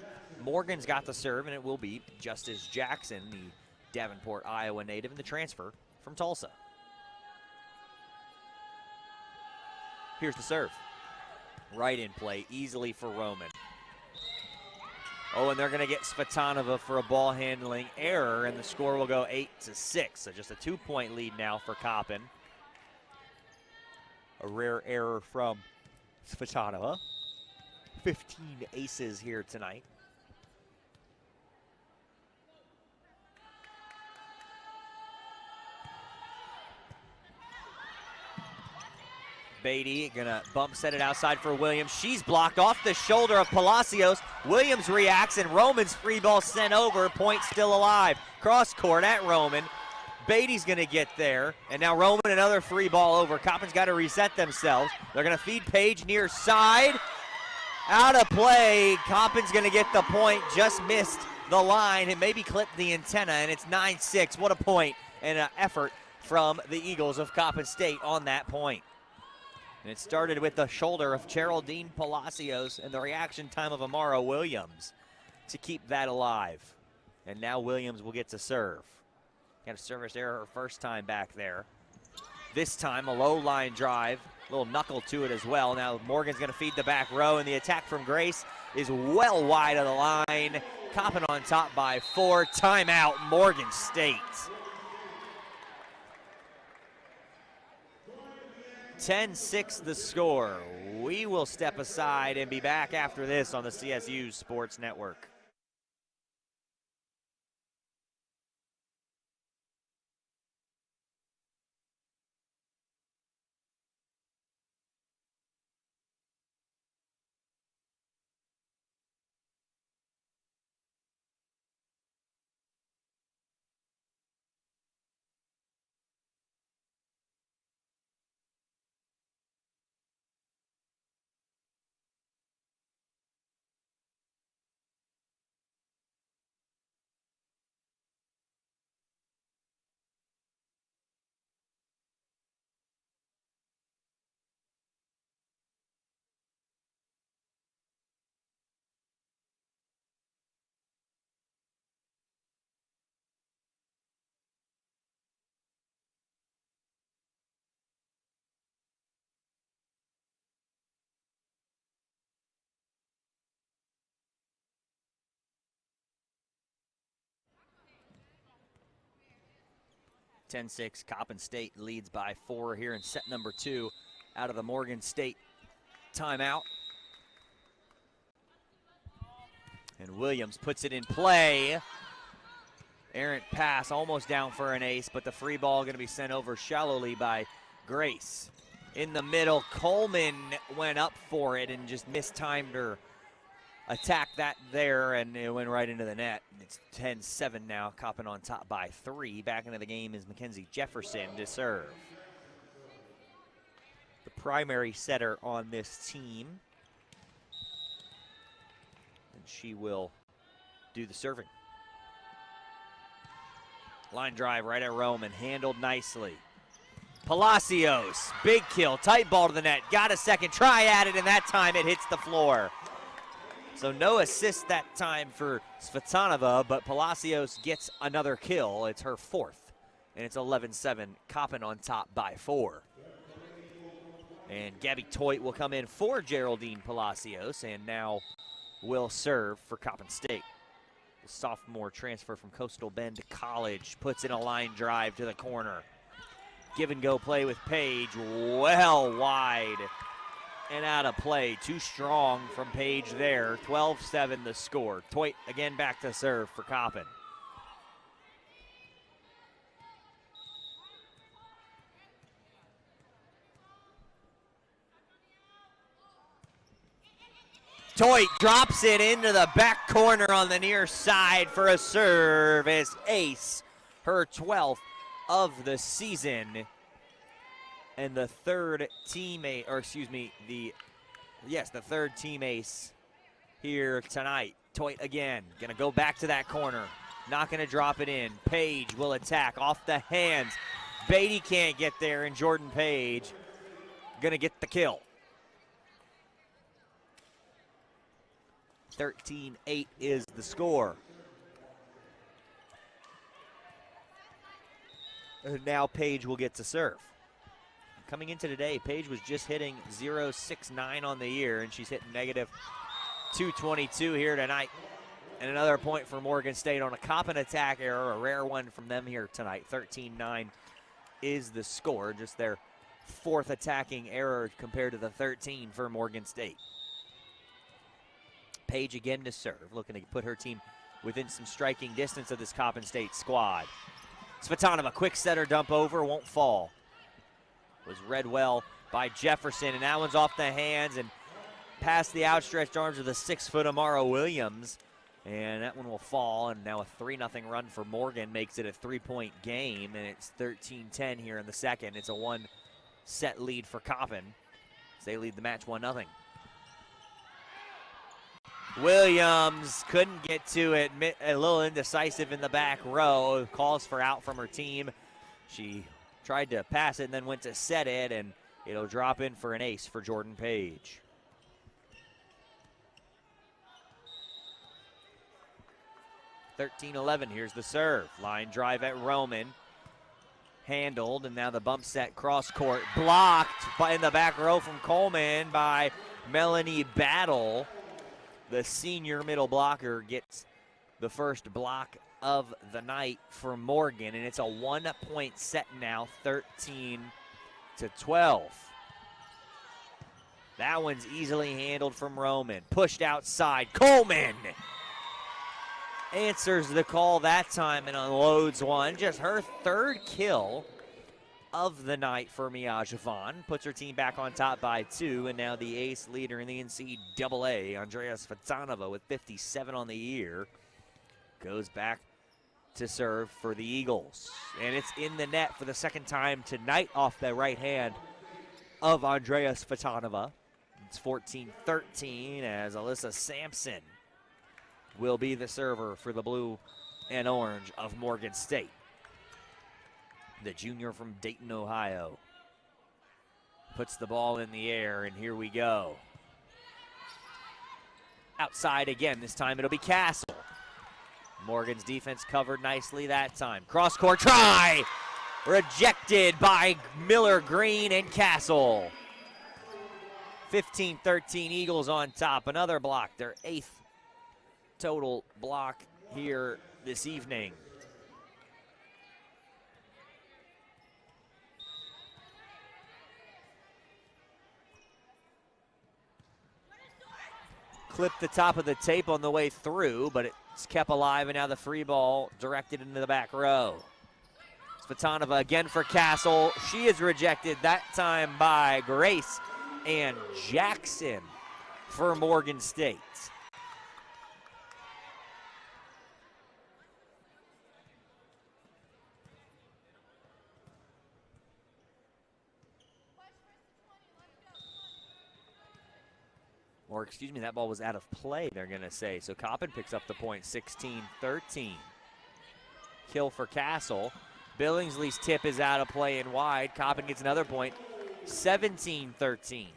Morgan's got the serve, and it will be Justice Jackson, the Davenport, Iowa native, and the transfer from Tulsa. Here's the serve. Right in play, easily for Roman. Oh, and they're going to get Svitanova for a ball handling error, and the score will go 8-6. So just a 2-point lead now for Coppin. A rare error from Svitanova. 15 aces here tonight. Beatty gonna bump set it outside for Williams. She's blocked off the shoulder of Palacios. Williams reacts and Roman's free ball sent over. Point still alive. Cross court at Roman. Beatty's gonna get there. And now Roman another free ball over. Coppin's got to reset themselves. They're gonna feed Page near side. Out of play. Coppin's gonna get the point. Just missed the line and maybe clipped the antenna, and it's 9-6. What a point and an effort from the Eagles of Coppin State on that point. And it started with the shoulder of Geraldine Palacios and the reaction time of Amara Williams to keep that alive. And now Williams will get to serve. Got a service error her first time back there. This time a low line drive Little knuckle to it as well. Now Morgan's going to feed the back row, and the attack from Grace is well wide of the line. Coppin on top by 4. Timeout, Morgan State. 10-6 the score. We will step aside and be back after this on the CSU Sports Network. (10-6). Coppin State leads by 4 here in set number 2 out of the Morgan State timeout. And Williams puts it in play. Errant pass, almost down for an ace, but the free ball going to be sent over shallowly by Grace. In the middle, Coleman went up for it and just mistimed her attack that there, and it went right into the net. It's 10-7 now. Coppin on top by 3. Back into the game is Mackenzie Jefferson to serve. The primary setter on this team. And she will do the serving. Line drive right at Roman, handled nicely. Palacios, big kill, tight ball to the net. Got a second try at it, and that time it hits the floor. So no assist that time for Svetanova, but Palacios gets another kill. It's her 4th, and it's 11-7. Coppin on top by 4. And Gabby Toit will come in for Geraldine Palacios, and now will serve for Coppin State. The sophomore transfer from Coastal Bend College puts in a line drive to the corner. Give and go play with Page, well wide and out of play. Too strong from Page there. 12-7 the score. Toit again back to serve for Coppin. Toit drops it into the back corner on the near side for a serve as ace, her 12th of the season. And the third teammate, or excuse me, the third team ace here tonight. Toit again, gonna go back to that corner, not gonna drop it in. Page will attack off the hands. Beatty can't get there, and Jordan Page gonna get the kill. 13-8 is the score. And now Page will get to serve. Coming into today, Page was just hitting .069 on the year, and she's hitting negative .222 here tonight. And another point for Morgan State on a Coppin attack error, a rare one from them here tonight. 13-9 is the score, just their 4th attacking error compared to the 13 for Morgan State. Page again to serve, looking to put her team within some striking distance of this Coppin State squad. Svetanova, quick setter dump over, won't fall. Was read well by Jefferson, and that one's off the hands and past the outstretched arms of the 6-foot Amara Williams. And that one will fall, and now a 3-0 run for Morgan makes it a 3-point game, and it's 13-10 here in the second. It's a 1-set lead for Coppin as they lead the match 1-0. Williams couldn't get to it, a little indecisive in the back row. Calls for out from her team. She tried to pass it and then went to set it, and it'll drop in for an ace for Jordan Page. (13-11), here's the serve. Line drive at Roman. handled, and now the bump set cross court blocked in the back row from Coleman by Melanie Battle. The senior middle blocker gets the first block of the night for Morgan, and it's a 1-point set now, 13-12. That one's easily handled from Roman. Pushed outside. Coleman answers the call that time and unloads one. Just her third kill of the night for Miajevan. Puts her team back on top by 2, and now the ace leader in the NCAA, Andrea Svitanova, with 57 on the year, goes back to serve for the Eagles. And it's in the net for the second time tonight off the right hand of Andrea Svitanova. It's 14-13 as Alyssa Sampson will be the server for the blue and orange of Morgan State. The junior from Dayton, Ohio, puts the ball in the air, and here we go. Outside again, this time it'll be Castle. Morgan's defense covered nicely that time. Cross-court try! Rejected by Miller Green and Castle. 15-13 Eagles on top. Another block, their 8th total block here this evening. Clipped the top of the tape on the way through, but it's kept alive, and now the free ball directed into the back row. Svitanova again for Castle. She is rejected that time by Grace and Jackson for Morgan State. Or excuse me, that ball was out of play, they're going to say. So Coppin picks up the point, 16-13. Kill for Castle. Billingsley's tip is out of play and wide. Coppin gets another point, 17-13.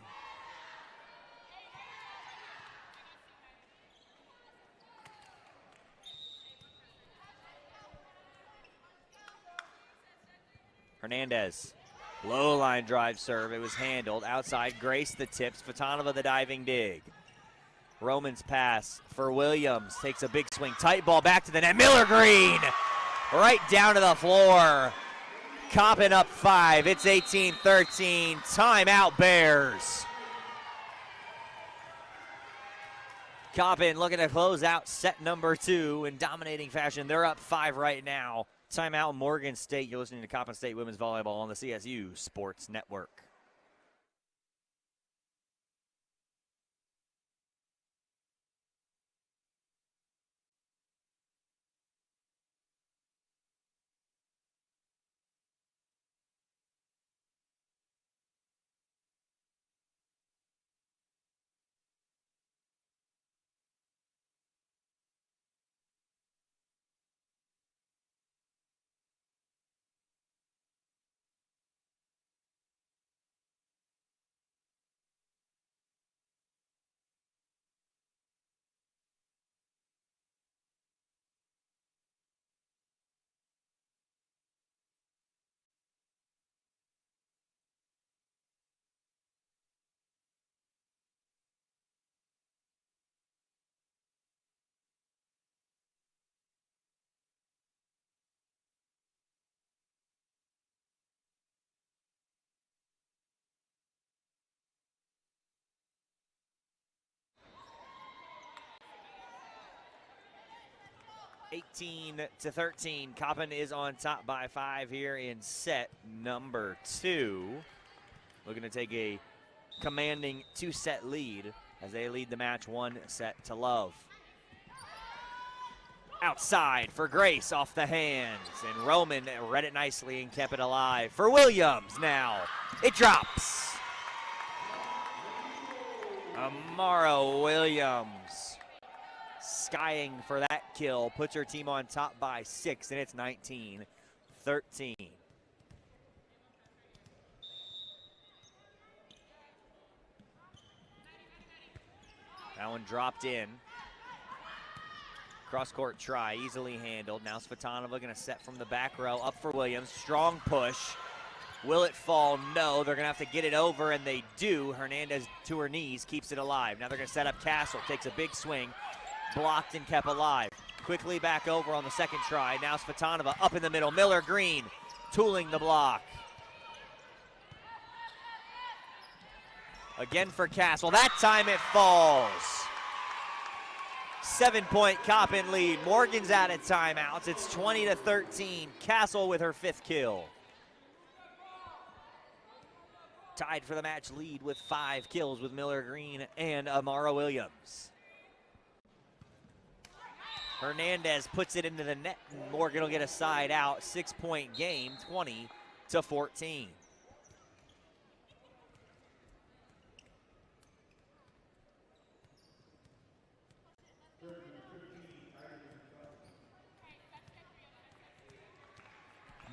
Hernandez. Low line drive serve. It was handled. Outside, Grace the tip. Svitanova the diving dig. Roman's pass for Williams. Takes a big swing. Tight ball back to the net. Miller Green right down to the floor. Coppin up 5. It's 18-13. Timeout Bears. Coppin looking to close out set number 2 in dominating fashion. They're up 5 right now. Timeout Morgan State. You're listening to Coppin State Women's Volleyball on the CSU Sports Network. Eighteen to 13. Coppin is on top by 5 here in set number 2. Looking to take a commanding 2-set lead as they lead the match 1-0. Outside for Grace off the hands, and Roman read it nicely and kept it alive for Williams. Now it drops. Amara Williams skying for that kill, puts her team on top by 6, and it's 19-13. That one dropped in. Cross-court try, easily handled. Now Svitanova going to set from the back row, up for Williams. Strong push. Will it fall? No. They're going to have to get it over, and they do. Hernandez to her knees, keeps it alive. Now they're going to set up Castle, takes a big swing. Blocked and kept alive. Quickly back over on the second try. Now Svitanova up in the middle. Miller Green tooling the block. Again for Castle. That time it falls. 7-point Coppin lead. Morgan's out of timeouts. It's 20-13. Castle with her 5th kill. Tied for the match lead with 5 kills with Miller Green and Amara Williams. Hernandez puts it into the net, and Morgan will get a side out. 6-point game, 20-14.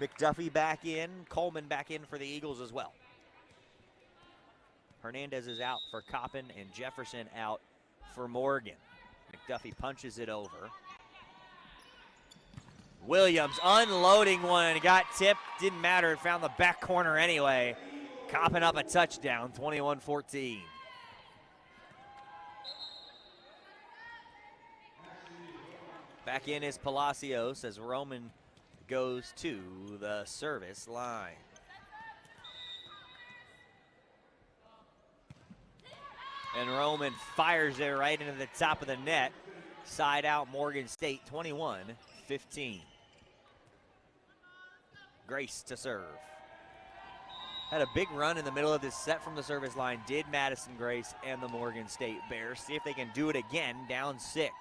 McDuffie back in, Coleman back in for the Eagles as well. Hernandez is out for Coppin and Jefferson out for Morgan. McDuffie punches it over. Williams unloading one, got tipped, didn't matter, it found the back corner anyway. Coppin up a touchdown, 21-14. Back in is Palacios as Roman goes to the service line. And Roman fires it right into the top of the net. Side out Morgan State, 21-15. Grace to serve. Had a big run in the middle of this set from the service line, did Madison Grace and the Morgan State Bears. See if they can do it again, down 6.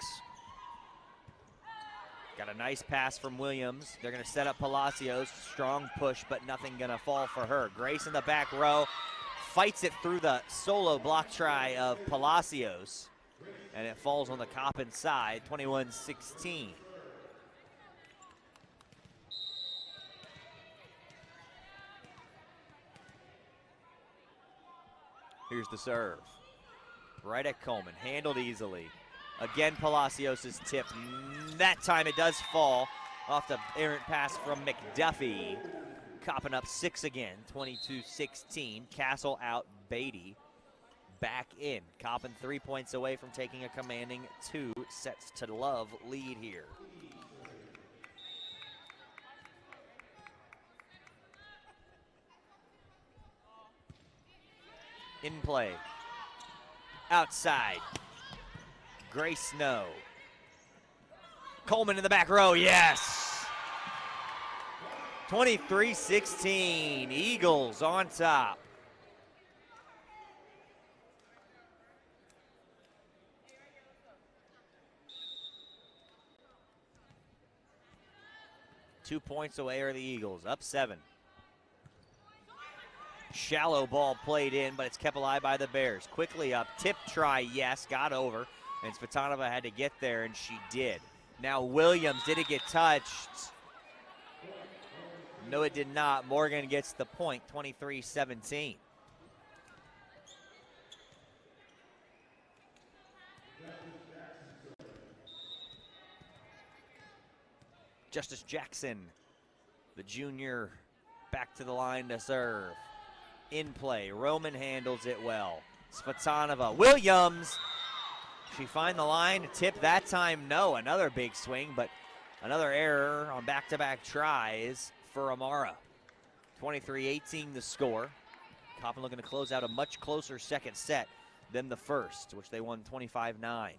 Got a nice pass from Williams. They're gonna set up Palacios, strong push, but nothing gonna fall for her. Grace in the back row, fights it through the solo block try of Palacios, and it falls on the Coppin side, 21-16. Here's the serve. Right at Coleman, handled easily. Again, Palacios' tip. That time it does fall off the errant pass from McDuffie. Coppin up 6 again, 22-16. Castle out, Beatty back in. Coppin 3 points away from taking a commanding 2-sets-to-love lead here. In play. Outside. Grace Snow. Coleman in the back row, yes! 23-16, Eagles on top. Two points away are the Eagles, up 7. Shallow ball played in, but it's kept alive by the Bears. Quickly up, tip try, yes, got over. And Svitanova had to get there, and she did. Now Williams, did it get touched? No, it did not. Morgan gets the point, 23-17. Justice Jackson, the junior, back to the line to serve. In play, Roman handles it well. Svitanova, Williams. She find the line, tip that time, no. Another big swing, but another error on back-to-back tries for Amara. 23-18 the score. Coppin looking to close out a much closer second set than the first, which they won 25-9.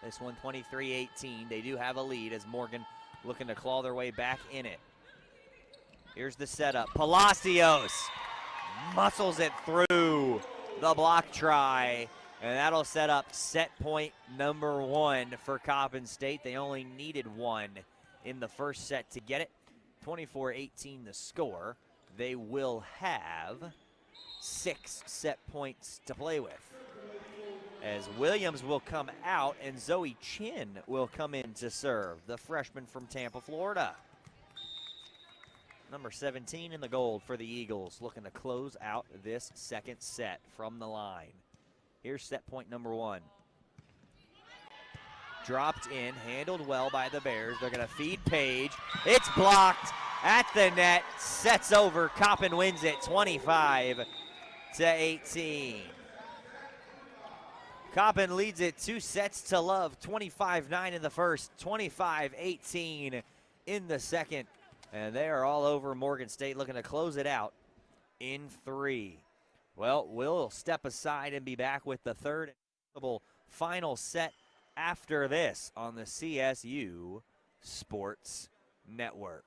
This one 23-18. They do have a lead as Morgan looking to claw their way back in it. Here's the setup. Palacios muscles it through the block try. And that'll set up set point number 1 for Coppin State. They only needed 1 in the first set to get it. 24-18 the score. They will have 6 set points to play with. As Williams will come out and Zoe Chin will come in to serve, the freshman from Tampa, Florida. Number 17 in the gold for the Eagles, looking to close out this second set from the line. Here's set point number 1. dropped in, handled well by the Bears. They're going to feed Page. It's blocked at the net. Sets over. Coppin wins it 25-18. Coppin leads it 2 sets to love, 25-9 in the first, 25-18 in the second. And they are all over Morgan State, looking to close it out in 3. Well, we'll step aside and be back with the third and final set after this on the CSU Sports Network.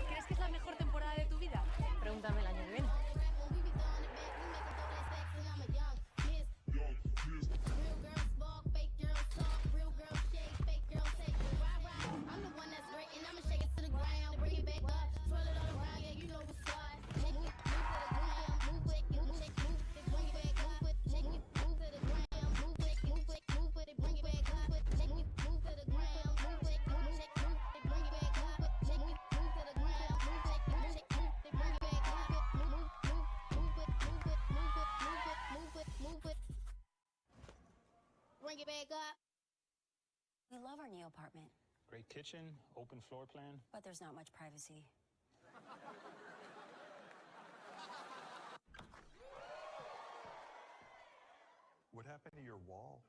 ¿Crees que es la mejor temporada de tu vida? Pregúntame el año que viene. Bring it back up. We love our new apartment, Great kitchen, open floor plan. but there's not much privacy. What happened to your wall?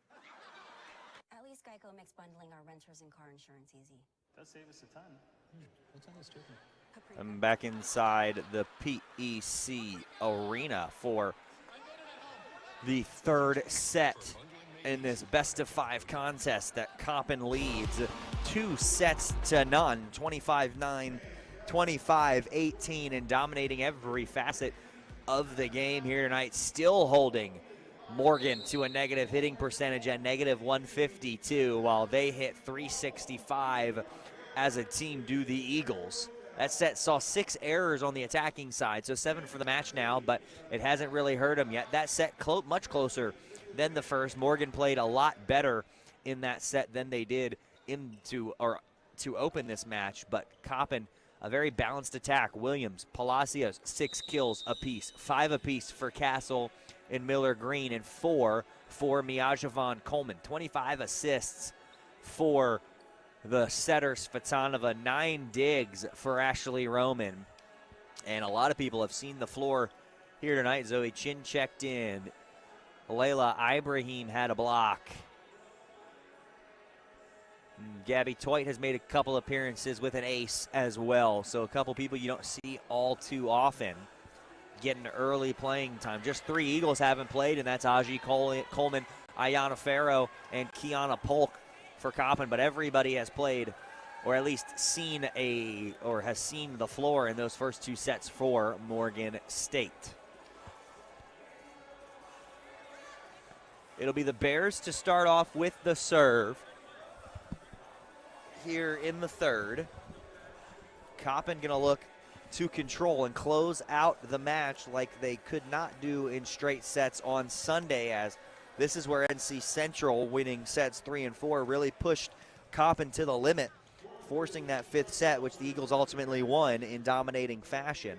At least Geico makes bundling our renters and car insurance easy. Does save us a ton. What's on this chicken? I'm back inside the PEC arena for the third set in this best-of-5 contest that Coppin leads 2 sets to none, 25-9, 25-18, and dominating every facet of the game here tonight, still holding Morgan to a negative hitting percentage at negative 152, while they hit 365 as a team do the Eagles. That set saw 6 errors on the attacking side, so 7 for the match now, but it hasn't really hurt them yet. That set much closer than the first. Morgan played a lot better in that set than they did to open this match, but Coppin, a very balanced attack. Williams, Palacios, 6 kills apiece, 5 apiece for Castle and Miller Green, and 4 for Miajovan Coleman. 25 assists for the setter Svatanova, 9 digs for Ashley Roman. And a lot of people have seen the floor here tonight. Zoe Chin checked in. Layla Ibrahim had a block. Gabby Toit has made a couple appearances with an ace as well. So a couple people you don't see all too often getting early playing time. Just 3 Eagles haven't played, and that's Aji Coleman, Ayana Farrow, and Kiana Polk for Coppin, but everybody has played or at least has seen the floor in those first 2 sets for Morgan State. It'll be the Bears to start off with the serve here in the third. Coppin gonna look to control and close out the match like they could not do in straight sets on Sunday, as this is where NC Central, winning sets 3 and 4, really pushed Coppin to the limit, forcing that 5th set, which the Eagles ultimately won in dominating fashion,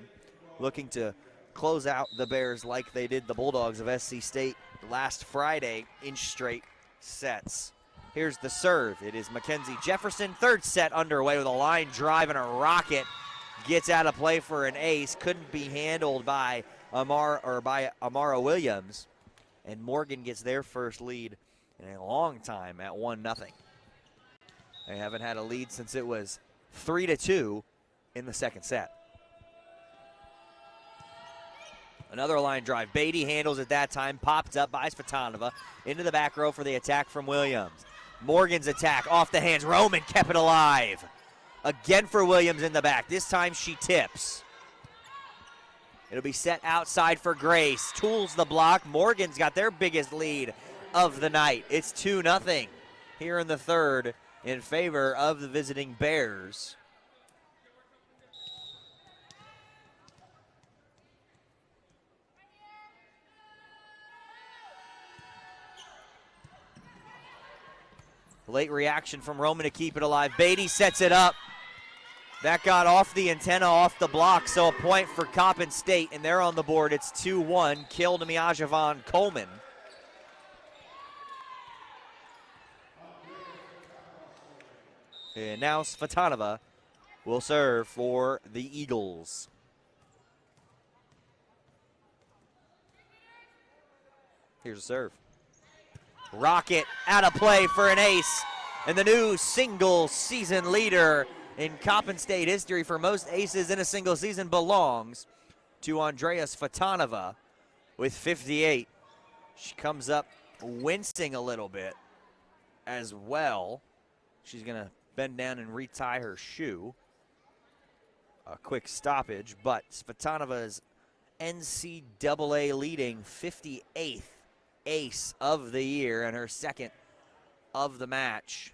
looking to close out the Bears like they did the Bulldogs of SC State last Friday in straight sets. Here's the serve. It is Mackenzie Jefferson. 3rd set underway with a line drive and a rocket. Gets out of play for an ace. Couldn't be handled by Amara Williams. And Morgan gets their first lead in a long time at 1-0. They haven't had a lead since it was 3-2 in the second set. Another line drive. Beatty handles it that time. Popped up by Svitanova. Into the back row for the attack from Williams. Morgan's attack off the hands. Roman kept it alive. Again for Williams in the back. This time she tips. It'll be set outside for Grace. Tools the block. Morgan's got their biggest lead of the night. It's 2-0 here in the third in favor of the visiting Bears. Late reaction from Roman to keep it alive. Beatty sets it up. That got off the antenna, off the block, so a point for Coppin State, and they're on the board. It's 2-1. Kill to Miajavan Coleman. And now Svitanova will serve for the Eagles. Here's a serve. Rocket out of play for an ace, and the new single season leader in Coppin State history for most aces in a single season belongs to Andrea Svitanova with 58. She comes up wincing a little bit as well. She's going to bend down and retie her shoe. A quick stoppage, but Svitanova's NCAA leading 58th ace of the year and her second of the match.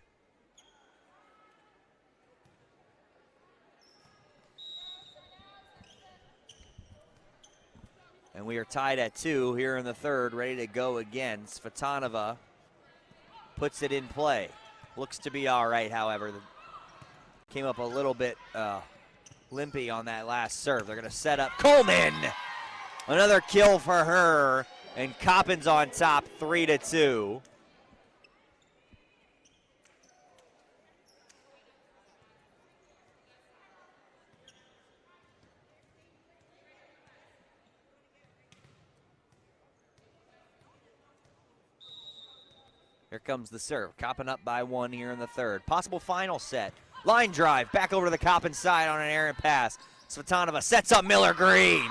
And we are tied at 2 here in the third, ready to go again. Svitanova puts it in play. Looks to be all right, however. Came up a little bit limpy on that last serve. They're going to set up Coleman. Another kill for her, and Coppin's on top 3-2. Here comes the serve. Coppin up by 1 here in the third. Possible final set. Line drive back over to the Coppin side on an errant pass. Svitanova sets up Miller Green.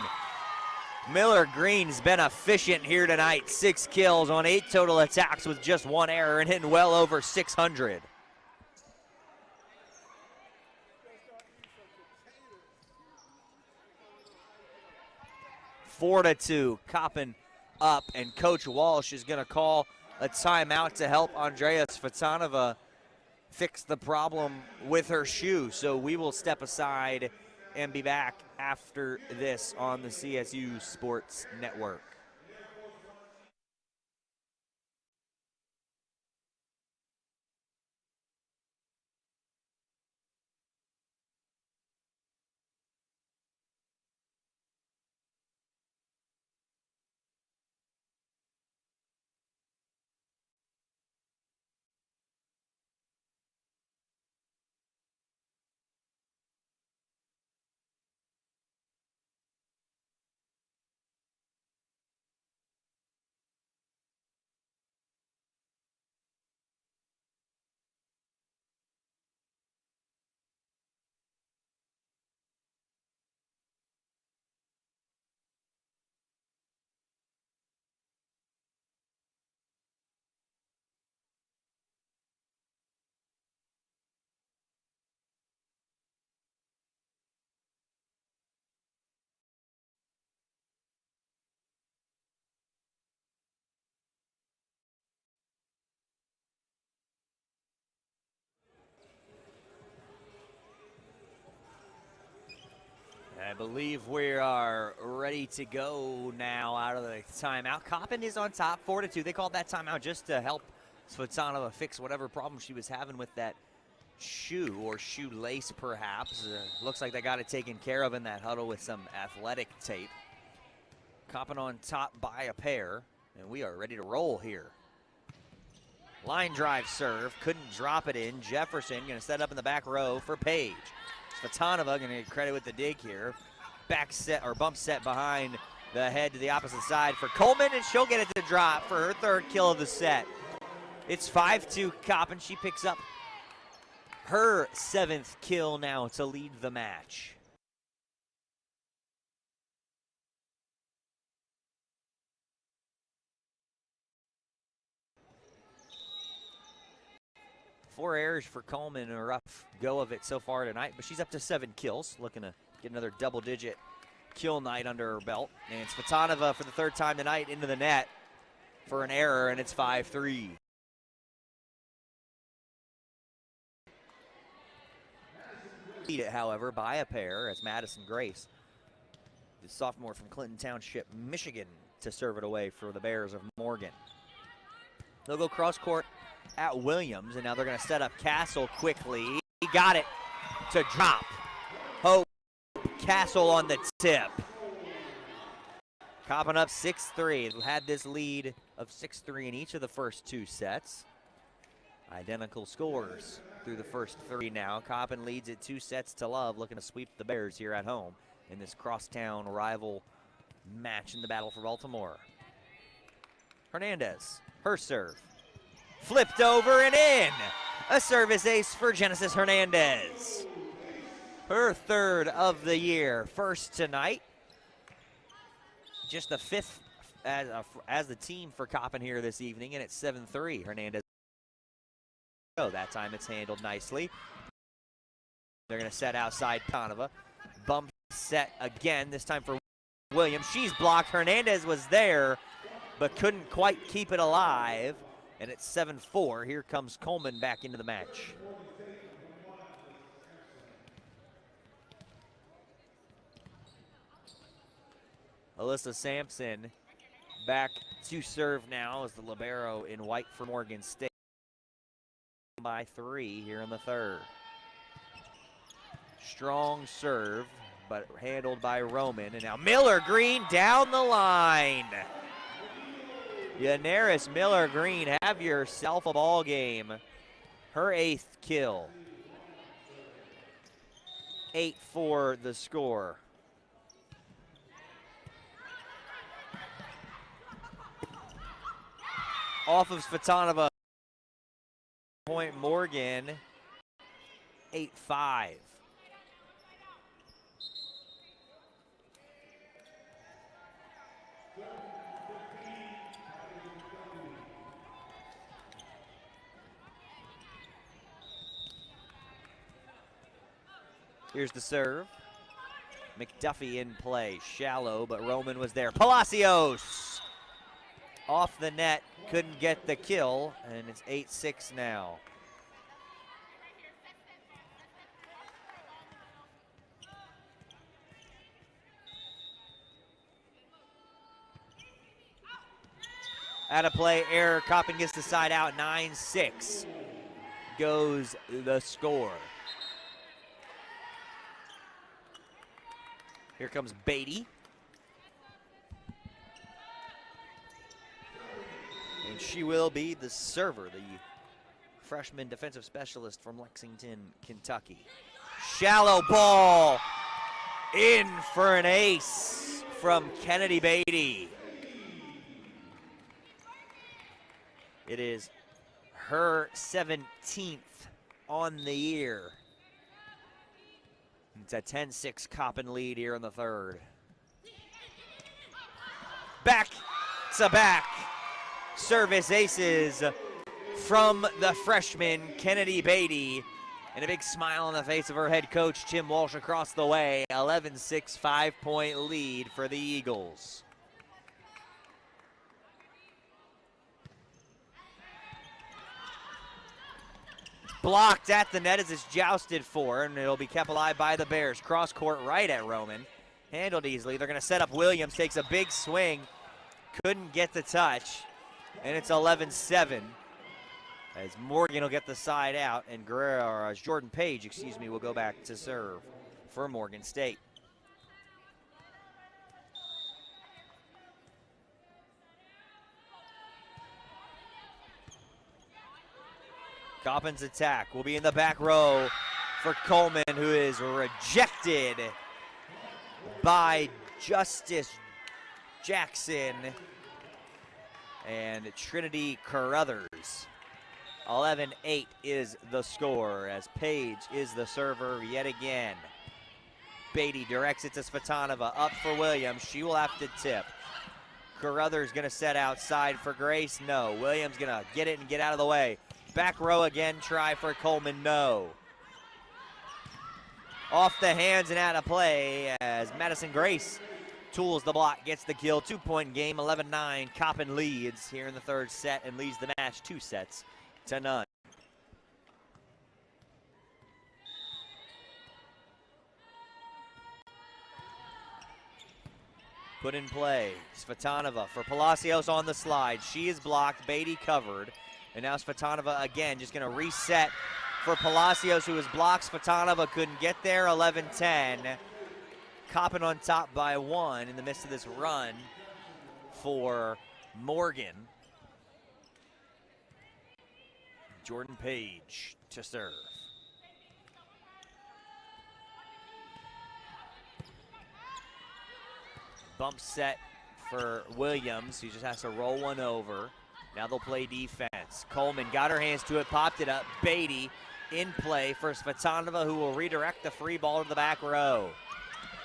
Miller Green's been efficient here tonight. 6 kills on 8 total attacks with just 1 error and hitting well over 600. Four to 2. Coppin up, and Coach Walsh is going to call a timeout to help Andrea Svitanova fix the problem with her shoe. So we will step aside and be back after this on the CSU Sports Network. I believe we are ready to go now out of the timeout. Coppin is on top, 4-2. They called that timeout just to help Svitanova fix whatever problem she was having with that shoe or shoelace, perhaps. Looks like they got it taken care of in that huddle with some athletic tape. Coppin on top by a pair, and we are ready to roll here. Line drive serve, couldn't drop it in. Jefferson going to set up in the back row for Page. Svitanova going to get credit with the dig here. Back set or bump set behind the head to the opposite side for Coleman, and she'll get it to drop for her third kill of the set. It's 5-2 Coppin. She picks up her 7th kill now to lead the match. 4 errors for Coleman, a rough go of it so far tonight, but she's up to 7 kills, looking to get another double-digit kill night under her belt. And Svitanova for the 3rd time tonight into the net for an error, and it's 5-3. Lead it, however, by a pair as Madison Grace, the sophomore from Clinton Township, Michigan, to serve it away for the Bears of Morgan. They'll go cross court at Williams, and now they're going to set up Castle quickly. He got it to drop. Hope Castle on the tip. Coppin up 6-3. Had this lead of 6-3 in each of the first 2 sets. Identical scores through the first 3 now. Coppin leads it 2-0, looking to sweep the Bears here at home in this crosstown rival match in the battle for Baltimore. Hernandez, her serve. Flipped over and in. A service ace for Genesis Hernandez. Her 3rd of the year, first tonight. Just the 5th as the team for Coppin here this evening, and it's 7-3. Hernandez. Oh, that time it's handled nicely. They're going to set outside Conova. Bump set again, this time for Williams. She's blocked. Hernandez was there, but couldn't quite keep it alive. And it's 7-4. Here comes Coleman back into the match. Alyssa Sampson back to serve now as the libero in white for Morgan State. By 3 here in the 3rd. Strong serve, but handled by Roman. And now Miller Green down the line. Yanaris Miller Green, have yourself a ball game. Her 8th kill. 8-4 the score. Off of Svitanova. Point Morgan, 8-5. Here's the serve. McDuffie in play, shallow, but Roman was there. Palacios off the net, couldn't get the kill, and it's 8-6 now. Out of play, error. Coppin gets the side out. 9-6 goes the score. Here comes Beatty. And she will be the server, the freshman defensive specialist from Lexington, Kentucky. Shallow ball in for an ace from Kennedy Beatty. It is her 17th on the year. It's a 10-6 Coppin lead here in the 3rd. Back to back service aces from the freshman Kennedy Beatty. And a big smile on the face of her head coach, Tim Walsh, across the way. 11-6, 5-point lead for the Eagles. Blocked at the net as it's jousted for, and it'll be kept alive by the Bears. Cross court right at Roman. Handled easily. They're going to set up Williams. Takes a big swing. Couldn't get the touch. And it's 11-7. As Morgan will get the side out, and Jordan Page, will go back to serve for Morgan State. Coppin's attack will be in the back row for Coleman, who is rejected by Justice Jackson and Trinity Carruthers. 11-8 is the score as Page is the server yet again. Beatty directs it to Svitanova, up for Williams. She will have to tip. Carruthers gonna set outside for Grace. No, Williams gonna get it and get out of the way. Back row again, try for Coleman, no. Off the hands and out of play as Madison Grace tools the block, gets the kill. 2-point game, 11-9. Coppin leads here in the third set and leads the match 2-0. Put in play, Svitanova for Palacios on the slide. She is blocked, Beatty covered. And now Svitanova again, just gonna reset for Palacios, who is blocked. Svitanova couldn't get there, 11-10. Coppin on top by 1 in the midst of this run for Morgan. Jordan Page to serve. Bump set for Williams. He just has to roll one over. Now they'll play defense. Coleman got her hands to it, popped it up. Beatty in play for Svitanova, who will redirect the free ball to the back row.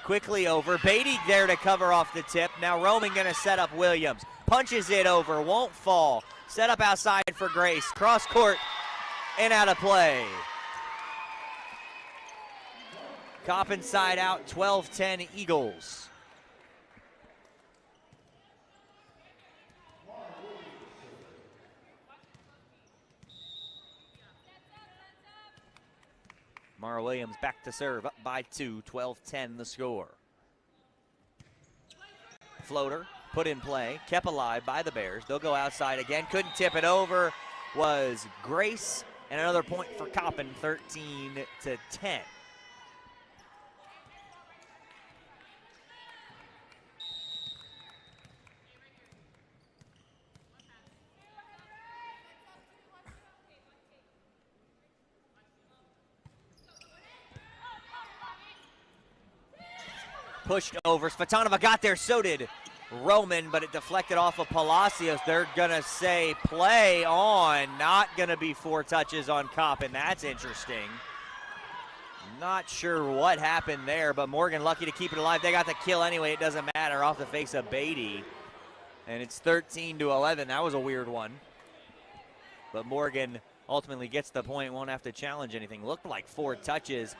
Quickly over. Beatty there to cover off the tip. Now Roman gonna set up Williams. Punches it over, won't fall. Set up outside for Grace. Cross court and out of play. Coppin side out, 12-10 Eagles. Mara Williams back to serve, up by 2, 12-10 the score. Floater put in play, kept alive by the Bears. They'll go outside again, couldn't tip it over, was Grace, and another point for Coppin, 13-10. Pushed over, Svitanova got there, so did Roman, but it deflected off of Palacios. They're gonna say play on, not gonna be 4 touches on Coppin. That's interesting. Not sure what happened there, but Morgan lucky to keep it alive. They got the kill anyway, it doesn't matter, off the face of Beatty. And it's 13-11, that was a weird one. But Morgan ultimately gets the point, won't have to challenge anything. Looked like 4 touches,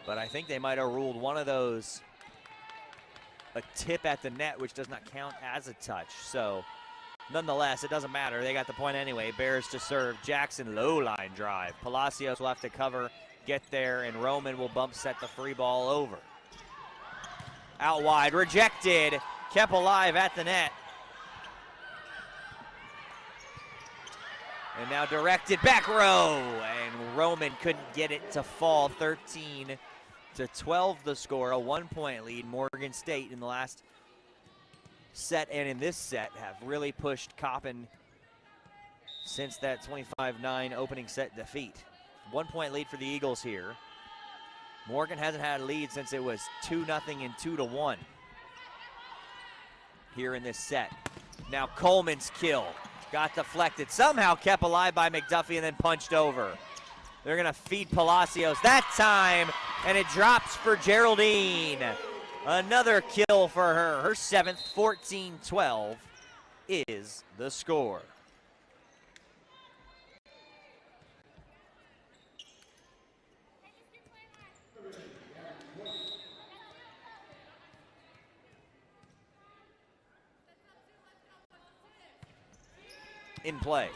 but I think they might have ruled one of those a tip at the net, which does not count as a touch. So nonetheless, it doesn't matter. They got the point anyway. Bears to serve. Jackson, low line drive. Palacios will have to cover, get there, and Roman will bump set the free ball over. Out wide, rejected. Kept alive at the net. And now directed back row. And Roman couldn't get it to fall. 13-12 the score, a 1-point lead. Morgan State in the last set and in this set have really pushed Coppin since that 25-9 opening set defeat. 1-point lead for the Eagles here. Morgan hasn't had a lead since it was 2-0 and 2-1 here in this set. Now Coleman's kill got deflected, somehow kept alive by McDuffie and then punched over. They're gonna feed Palacios that time, and it drops for Geraldine. Another kill for her. Her 7th, 14-12 is the score. In play.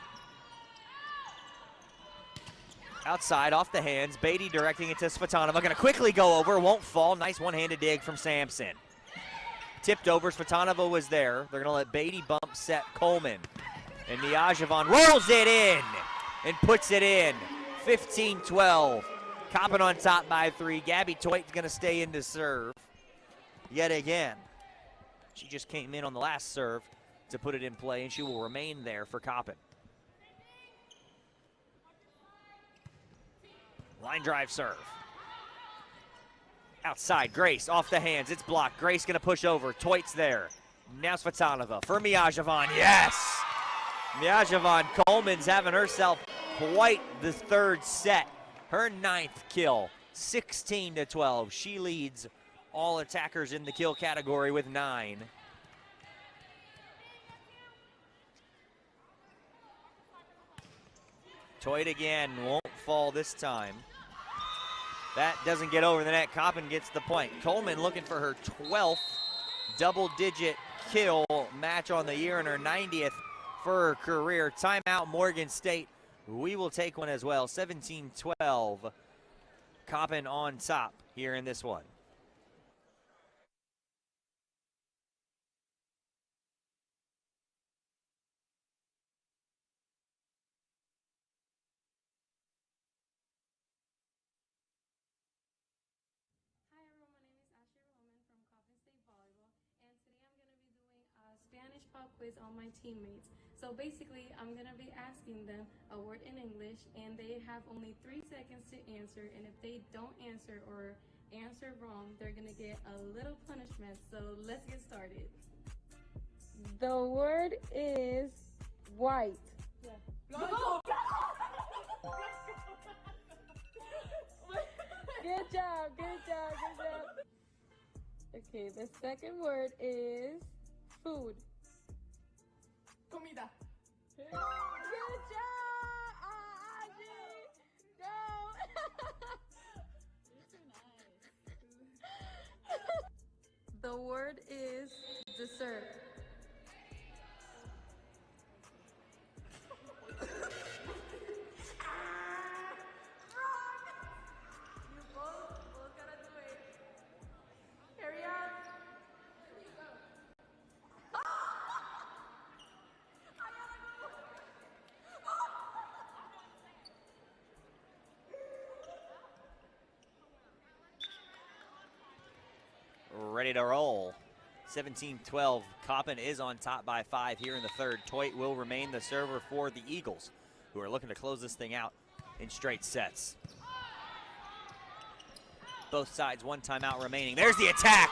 Outside, off the hands, Beatty directing it to Svitanova. Gonna quickly go over, won't fall. Nice one-handed dig from Sampson. Tipped over, Svitanova was there. They're gonna let Beatty bump set Coleman. And Niajavan rolls it in and puts it in. 15-12. Coppin on top by 3. Gabby Toit's gonna stay in to serve yet again. She just came in on the last serve to put it in play, and she will remain there for Coppin. Line drive serve. Outside, Grace off the hands. It's blocked. Grace gonna push over. Toit's there. Now Svitanova for Miajavan. Yes! Miajavan Coleman's having herself quite the third set. Her 9th kill, 16-12. She leads all attackers in the kill category with 9. Toit again, won't fall this time. That doesn't get over the net. Coppin gets the point. Coleman looking for her 12th double-digit kill match on the year and her 90th for her career. Timeout, Morgan State. We will take one as well. 17-12. Coppin on top here in this one. Spanish pop quiz on my teammates. So basically, I'm going to be asking them a word in English, and they have only 3 seconds to answer. And if they don't answer or answer wrong, they're going to get a little punishment. So let's get started. The word is white. Yeah. No. Good job, good job, good job. Okay, the second word is food. Comida. Good job, Audrey. Go. The word is dessert. You both gotta do it. Hurry up. Ready to roll. 17-12. Coppin is on top by 5 here in the third. Toit will remain the server for the Eagles, who are looking to close this thing out in straight sets. Both sides, one timeout remaining. There's the attack.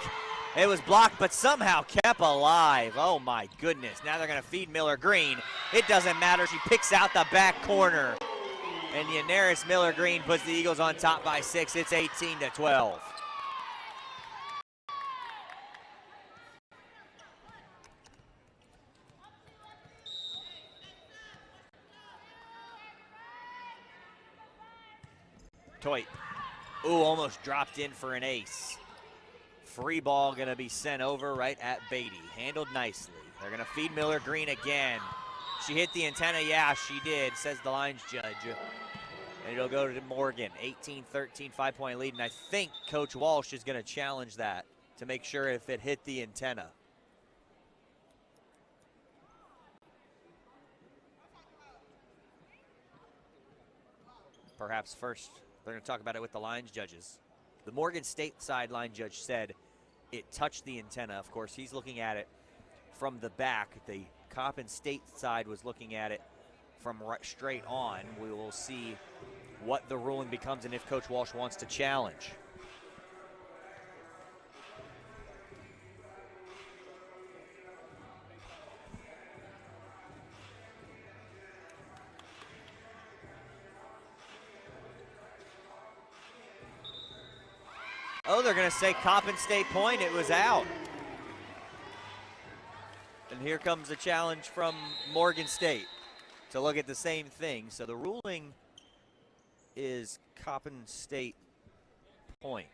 It was blocked, but somehow kept alive. Oh my goodness. Now they're gonna feed Miller Green. It doesn't matter, she picks out the back corner. And Yanaris Miller Green puts the Eagles on top by 6. It's 18-12. Toit. Ooh, almost dropped in for an ace. Free ball gonna be sent over right at Beatty. Handled nicely. They're gonna feed Miller Green again. She hit the antenna, yeah, she did, says the lines judge. And it'll go to Morgan, 18-13, 5-point lead. And I think Coach Walsh is gonna challenge that to make sure if it hit the antenna. Perhaps first, they're gonna talk about it with the lines judges. The Morgan State side line judge said it touched the antenna. Of course, he's looking at it from the back. The Coppin State side was looking at it from right straight on. We will see what the ruling becomes and if Coach Walsh wants to challenge. Oh, they're gonna say Coppin State point, it was out. And here comes a challenge from Morgan State to look at the same thing. So the ruling is Coppin State point.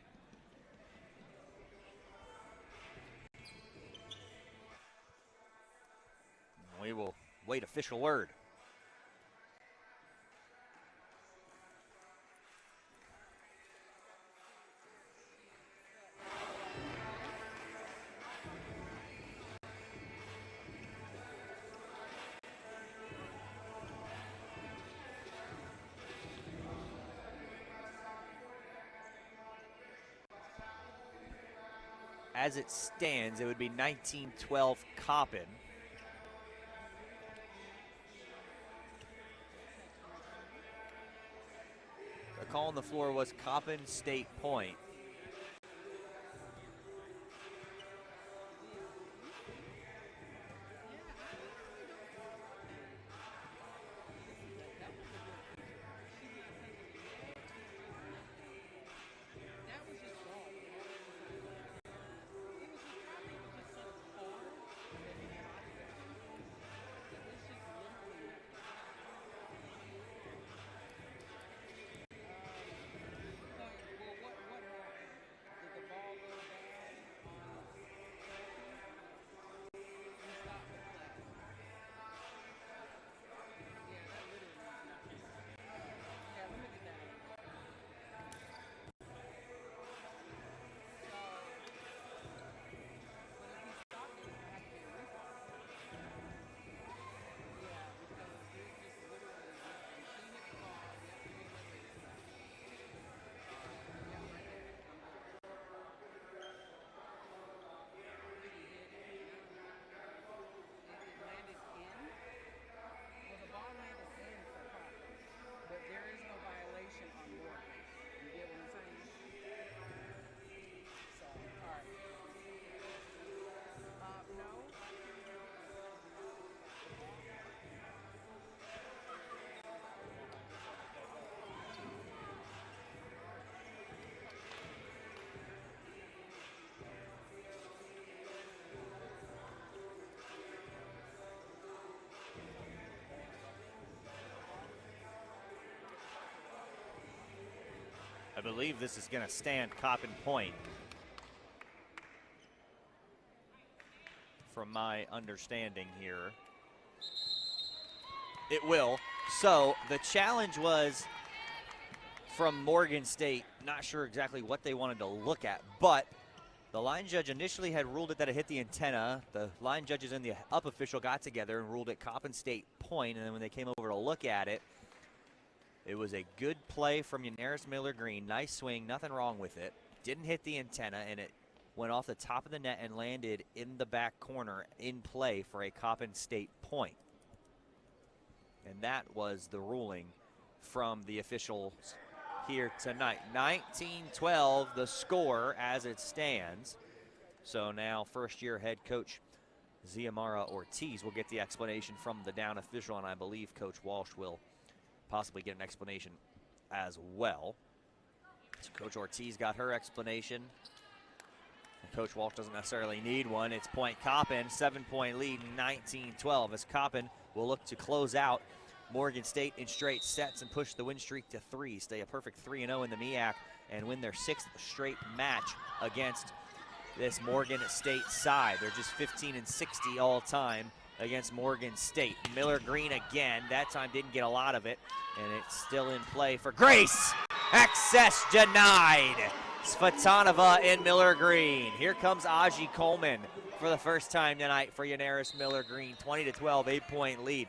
We will wait official word. As it stands, it would be 19-12 Coppin. The call on the floor was Coppin State point. believe this is going to stand Coppin Point, from my understanding here. It will. So the challenge was from Morgan State. Not sure exactly what they wanted to look at, but the line judge initially had ruled it that it hit the antenna. The line judges and the up official got together and ruled it Coppin State point, and then when they came over to look at it, it was a good play from Yanaris Miller Green. Nice swing, nothing wrong with it. Didn't hit the antenna, and it went off the top of the net and landed in the back corner in play for a Coppin State point. And that was the ruling from the officials here tonight. 19-12 the score as it stands. So now first-year head coach Ziamara Ortiz will get the explanation from the down official, and I believe Coach Walsh will possibly get an explanation as well. So Coach Ortiz got her explanation. And Coach Walsh doesn't necessarily need one. It's point Coppin, 7-point lead, 19-12, as Coppin will look to close out Morgan State in straight sets and push the win streak to 3. Stay a perfect 3-0 in the MEAC and win their 6th straight match against this Morgan State side. They're just 15-60 all time against Morgan State. Miller Green again. That time didn't get a lot of it, and it's still in play for Grace. Access denied. Svatanova and Miller Green. Here comes Aji Coleman for the first time tonight for Yanaris Miller Green. 20-12, 8-point lead.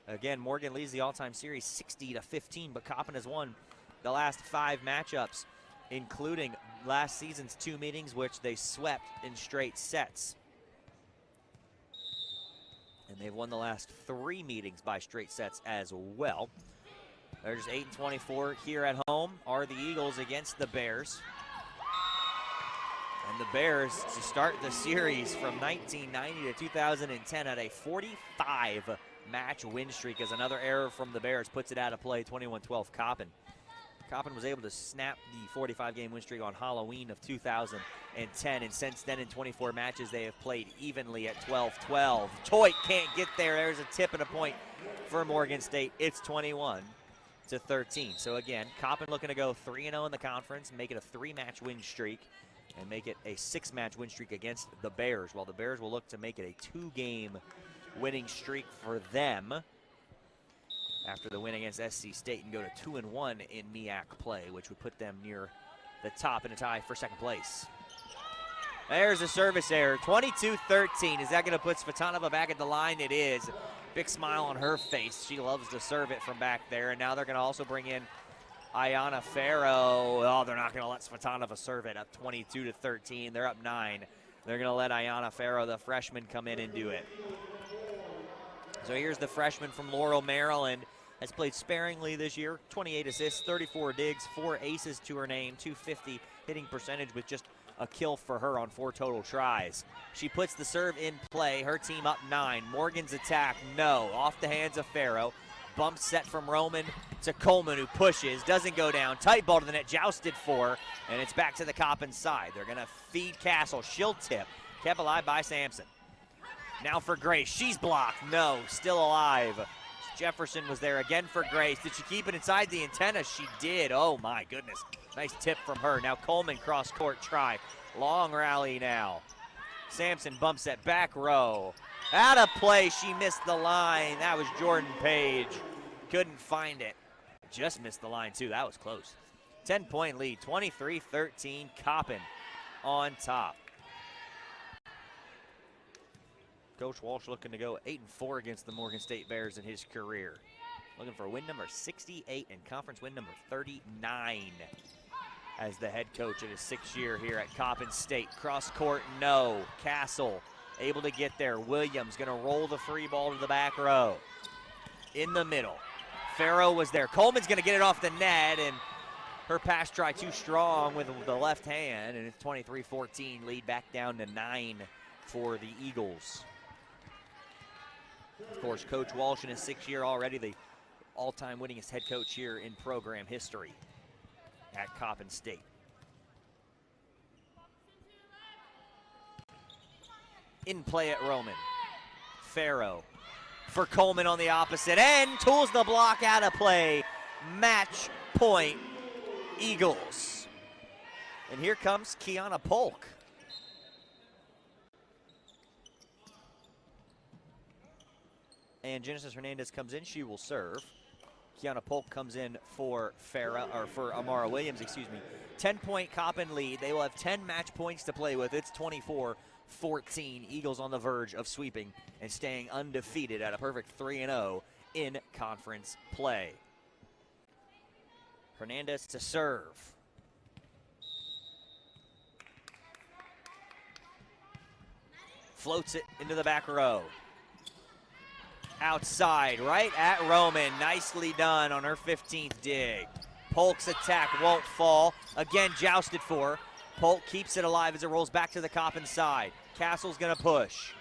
Again, Morgan leads the all-time series 60-15, but Coppin has won the last 5 matchups, including last season's 2 meetings, which they swept in straight sets. And they've won the last 3 meetings by straight sets as well. There's 8-24 here at home are the Eagles against the Bears. And the Bears, to start the series from 1990 to 2010, at a 45-match win streak, as another error from the Bears puts it out of play. 21-12 Coppin. Coppin was able to snap the 45-game win streak on Halloween of 2010, and since then in 24 matches they have played evenly at 12-12. Toit can't get there. There's a tip and a point for Morgan State. It's 21-13. So again, Coppin looking to go 3-0 in the conference, make it a 3-match win streak, and make it a 6-match win streak against the Bears, while the Bears will look to make it a 2-game winning streak for them after the win against SC State and go to 2-1 in MEAC play, which would put them near the top in a tie for 2nd place. There's a service error, 22-13. Is that going to put Svatanova back at the line? It is. Big smile on her face. She loves to serve it from back there, and now they're going to also bring in Ayana Farrow. Oh, they're not going to let Svatanova serve it, up 22-13. They're up 9. They're going to let Ayana Farrow, the freshman, come in and do it. So here's the freshman from Laurel, Maryland. Has played sparingly this year. 28 assists, 34 digs, 4 aces to her name, 250 hitting percentage with just a kill for her on 4 total tries. She puts the serve in play. Her team up 9. Morgan's attack, no. Off the hands of Farrow. Bump set from Roman to Coleman, who pushes, doesn't go down. Tight ball to the net, jousted for, and it's back to the Coppin side. They're going to feed Castle. She'll tip. Kept alive by Sampson. Now for Grace. She's blocked. No, still alive. Jefferson was there again for Grace. Did she keep it inside the antenna? She did. Oh, my goodness. Nice tip from her. Now Coleman cross-court try. Long rally now. Sampson bumps that back row. Out of play. She missed the line. That was Jordan Page. Couldn't find it. Just missed the line, too. That was close. 10-point lead. 23-13. Coppin on top. Coach Walsh looking to go 8-4 against the Morgan State Bears in his career. Looking for win number 68 and conference win number 39 as the head coach in his 6th year here at Coppin State. Cross court, no. Castle able to get there. Williams going to roll the free ball to the back row. In the middle. Farrow was there. Coleman's going to get it off the net, and her pass try too strong with the left hand, and it's 23-14, lead back down to 9 for the Eagles. Of course, Coach Walsh in his 6th year already the all-time winningest head coach here in program history at Coppin State. In play at Roman. Farrow for Coleman on the opposite end. Tools the block out of play. Match point Eagles. And here comes Kiana Polk. And Genesis Hernandez comes in, she will serve. Kiana Polk comes in for Amara Williams, 10-point Coppin lead. They will have 10 match points to play with. It's 24-14. Eagles on the verge of sweeping and staying undefeated at a perfect 3-0 in conference play. Hernandez to serve. Floats it into the back row. Outside, right at Roman. Nicely done on her 15th dig. Polk's attack won't fall. Again, jousted for. Polk keeps it alive as it rolls back to the Coppin side. Castle's gonna push.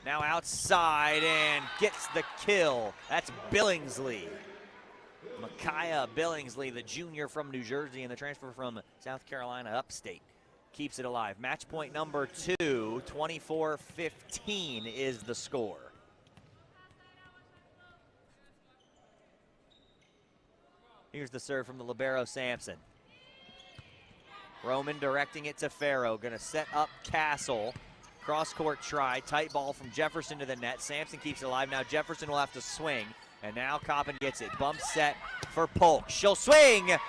Now outside and gets the kill. That's Billingsley. Micaiah Billingsley, the junior from New Jersey and the transfer from South Carolina upstate, keeps it alive. Match point number 2, 24-15 is the score. Here's the serve from the libero, Sampson. Roman directing it to Farrow, gonna set up Castle. Cross-court try, tight ball from Jefferson to the net. Sampson keeps it alive. Now Jefferson will have to swing, and now Coppin gets it. Bump set for Polk. She'll swing, and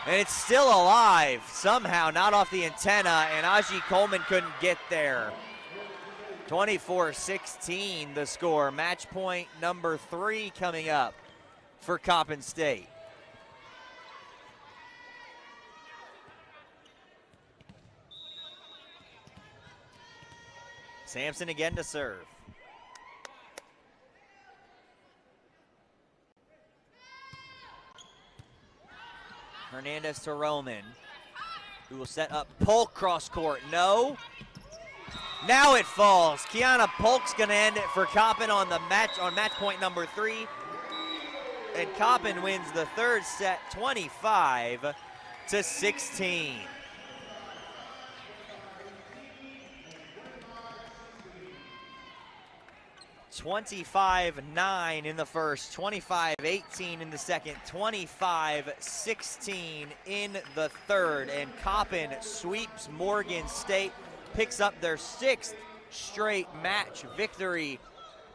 it's still alive. Somehow, not off the antenna, and Aji Coleman couldn't get there. 24-16 the score. Match point number 3 coming up for Coppin State. Sampson again to serve. Hernandez to Roman, who will set up Polk cross court. No. Now it falls. Kiana Polk's gonna end it for Coppin on match point number 3. And Coppin wins the third set 25-16. 25-9 in the first, 25-18 in the second, 25-16 in the third, and Coppin sweeps Morgan State, picks up their 6th straight match victory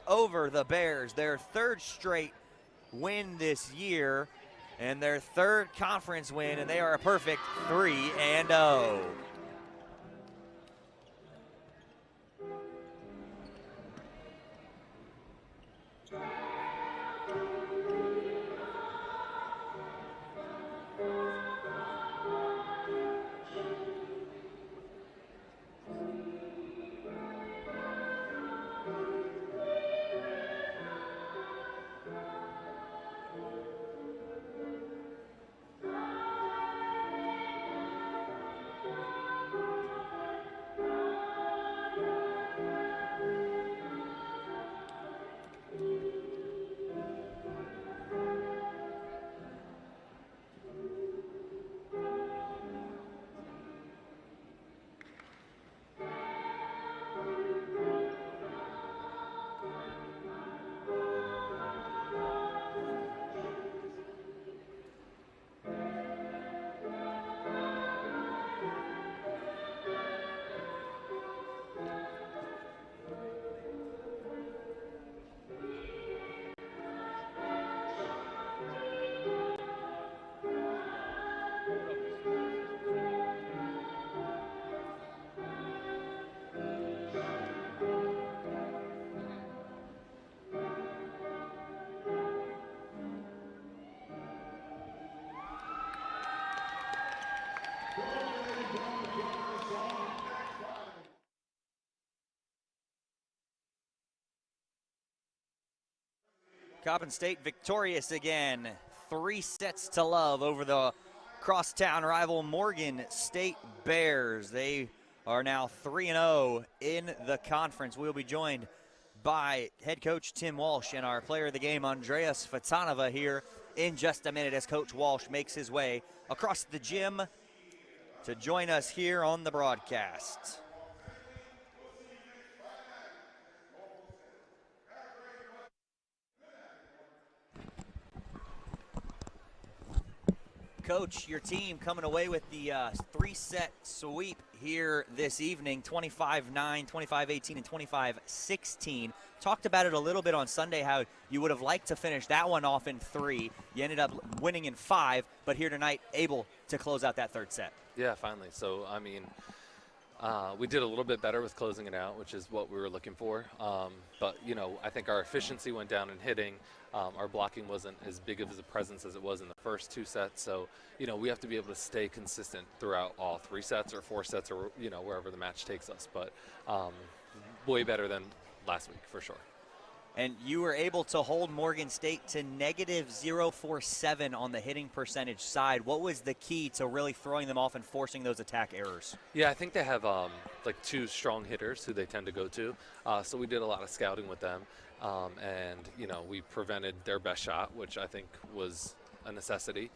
over the Bears, their 3rd straight win this year, and their 3rd conference win, and they are a perfect 3-0. Coppin State victorious again, 3 sets to love over the crosstown rival Morgan State Bears. They are now 3-0 in the conference. We'll be joined by head coach Tim Walsh and our player of the game, Andreas Fatanova, here in just a minute as Coach Walsh makes his way across the gym to join us here on the broadcast. Coach, your team coming away with the three-set sweep here this evening, 25-9, 25-18, and 25-16. Talked about it a little bit on Sunday, how you would have liked to finish that one off in 3. You ended up winning in 5, but here tonight able to close out that third set. Yeah, finally. So, I mean, we did a little bit better with closing it out, which is what we were looking for. But, you know, I think our efficiency went down in hitting. Our blocking wasn't as big of a presence as it was in the first 2 sets. So, you know, we have to be able to stay consistent throughout all 3 sets or 4 sets or, you know, wherever the match takes us. But way better than last week, for sure. And you were able to hold Morgan State to negative 0.47 on the hitting percentage side. What was the key to really throwing them off and forcing those attack errors? Yeah, I think they have like 2 strong hitters who they tend to go to. So we did a lot of scouting with them. And, you know, we prevented their best shot, which I think was a necessity.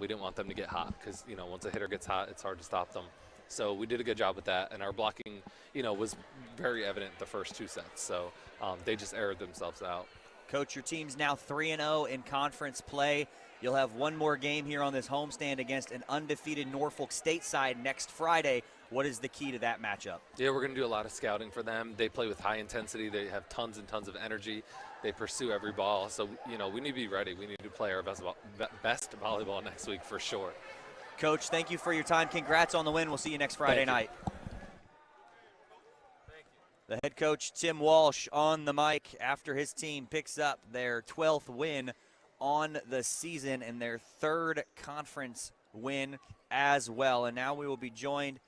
We didn't want them to get hot because, you know, once a hitter gets hot, it's hard to stop them. So we did a good job with that, and our blocking, you know, was very evident the first 2 sets. So they just aired themselves out. Coach, your team's now 3-0 in conference play. You'll have one more game here on this homestand against an undefeated Norfolk State side next Friday. What is the key to that matchup? Yeah, we're going to do a lot of scouting for them. They play with high intensity. They have tons and tons of energy. They pursue every ball. So, you know, we need to be ready. We need to play our best volleyball next week for sure. Coach, thank you for your time. Congrats on the win. We'll see you next Friday night. The head coach, Tim Walsh, on the mic after his team picks up their 12th win on the season and their 3rd conference win as well. And now we will be joined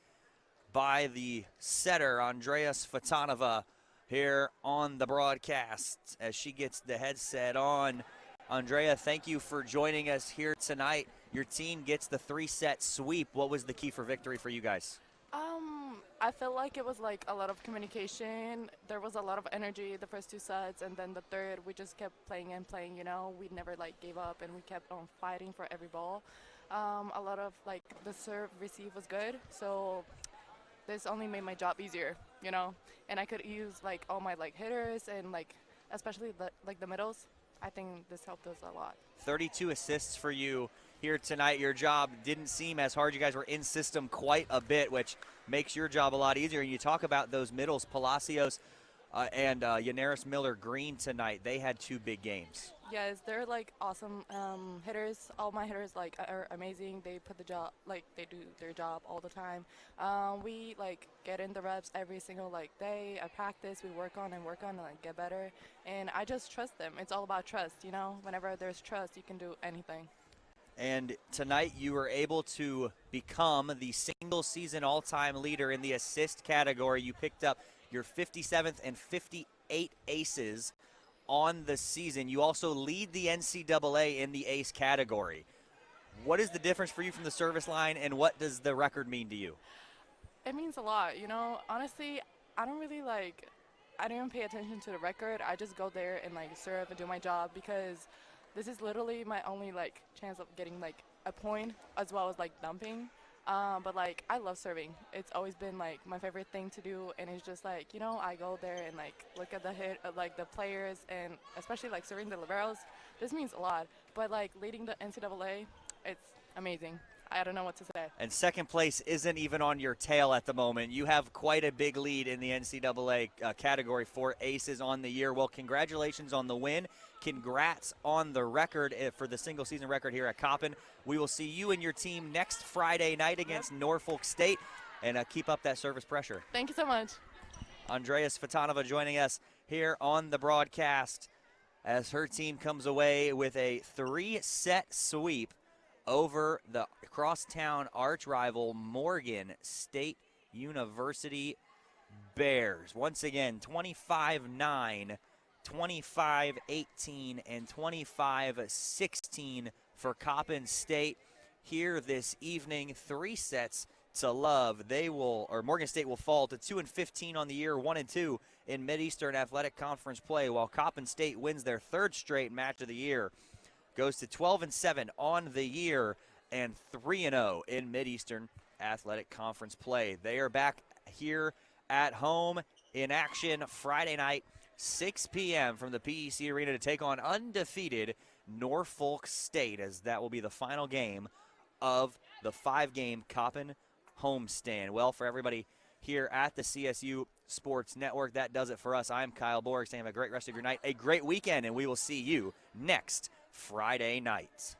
by the setter, Andrea Svatanova, here on the broadcast as she gets the headset on. Andrea, thank you for joining us here tonight. Your team gets the 3-set sweep. What was the key for victory for you guys? I feel like it was like a lot of communication. There was a lot of energy the first 2 sets, and then the third we just kept playing and playing, you know. We never like gave up, and we kept on fighting for every ball. A lot of like the serve receive was good, so this only made my job easier, you know. And I could use like all my like hitters and like especially the middles. I think this helped us a lot. 32 assists for you here tonight. Your job didn't seem as hard. You guys were in system quite a bit, which makes your job a lot easier. And you talk about those middles, Palacios and Yanaris Miller-Green tonight. They had 2 big games. Yes, they're like awesome hitters. All my hitters like are amazing. They put the job, like they do their job all the time. We like get in the reps every single like day. I practice, we work on and like get better. And I just trust them. It's all about trust, you know. Whenever there's trust, you can do anything. And tonight you were able to become the single season all-time leader in the assist category. You picked up your 57th and 58 aces on the season. You also lead the NCAA in the ace category. What is the difference for you from the service line, and what does the record mean to you? It means a lot, you know. Honestly, I don't even pay attention to the record. I just go there and like serve and do my job because this is literally my only like chance of getting like a point as well as like dumping. But like I love serving. It's always been like my favorite thing to do, and it's just like, you know, I go there and like look at the hit of like the players, and especially like serving the liberos. This means a lot. But like leading the NCAA, it's amazing. I don't know what to say. And second place isn't even on your tail at the moment. You have quite a big lead in the NCAA category for aces on the year. Well, congratulations on the win. Congrats on the record for the single season record here at Coppin. We will see you and your team next Friday night against Norfolk State, and keep up that service pressure. Thank you so much. Andrea Svatanova joining us here on the broadcast as her team comes away with a 3-set sweep over the crosstown arch rival Morgan State University Bears. Once again, 25-9, 25-18, and 25-16 for Coppin State here this evening. 3 sets to love. Morgan State will fall to 2-15 on the year, 1-2 in Mid-Eastern Athletic Conference play, while Coppin State wins their 3rd straight match of the year. Goes to 12-7 on the year and 3-0 in Mid-Eastern Athletic Conference play. They are back here at home in action Friday night, 6 p.m. from the PEC Arena to take on undefeated Norfolk State, as that will be the final game of the 5-game Coppin homestand. Well, for everybody here at the CSU Sports Network, that does it for us. I'm Kyle Borg saying have a great rest of your night, a great weekend, and we will see you next Friday night.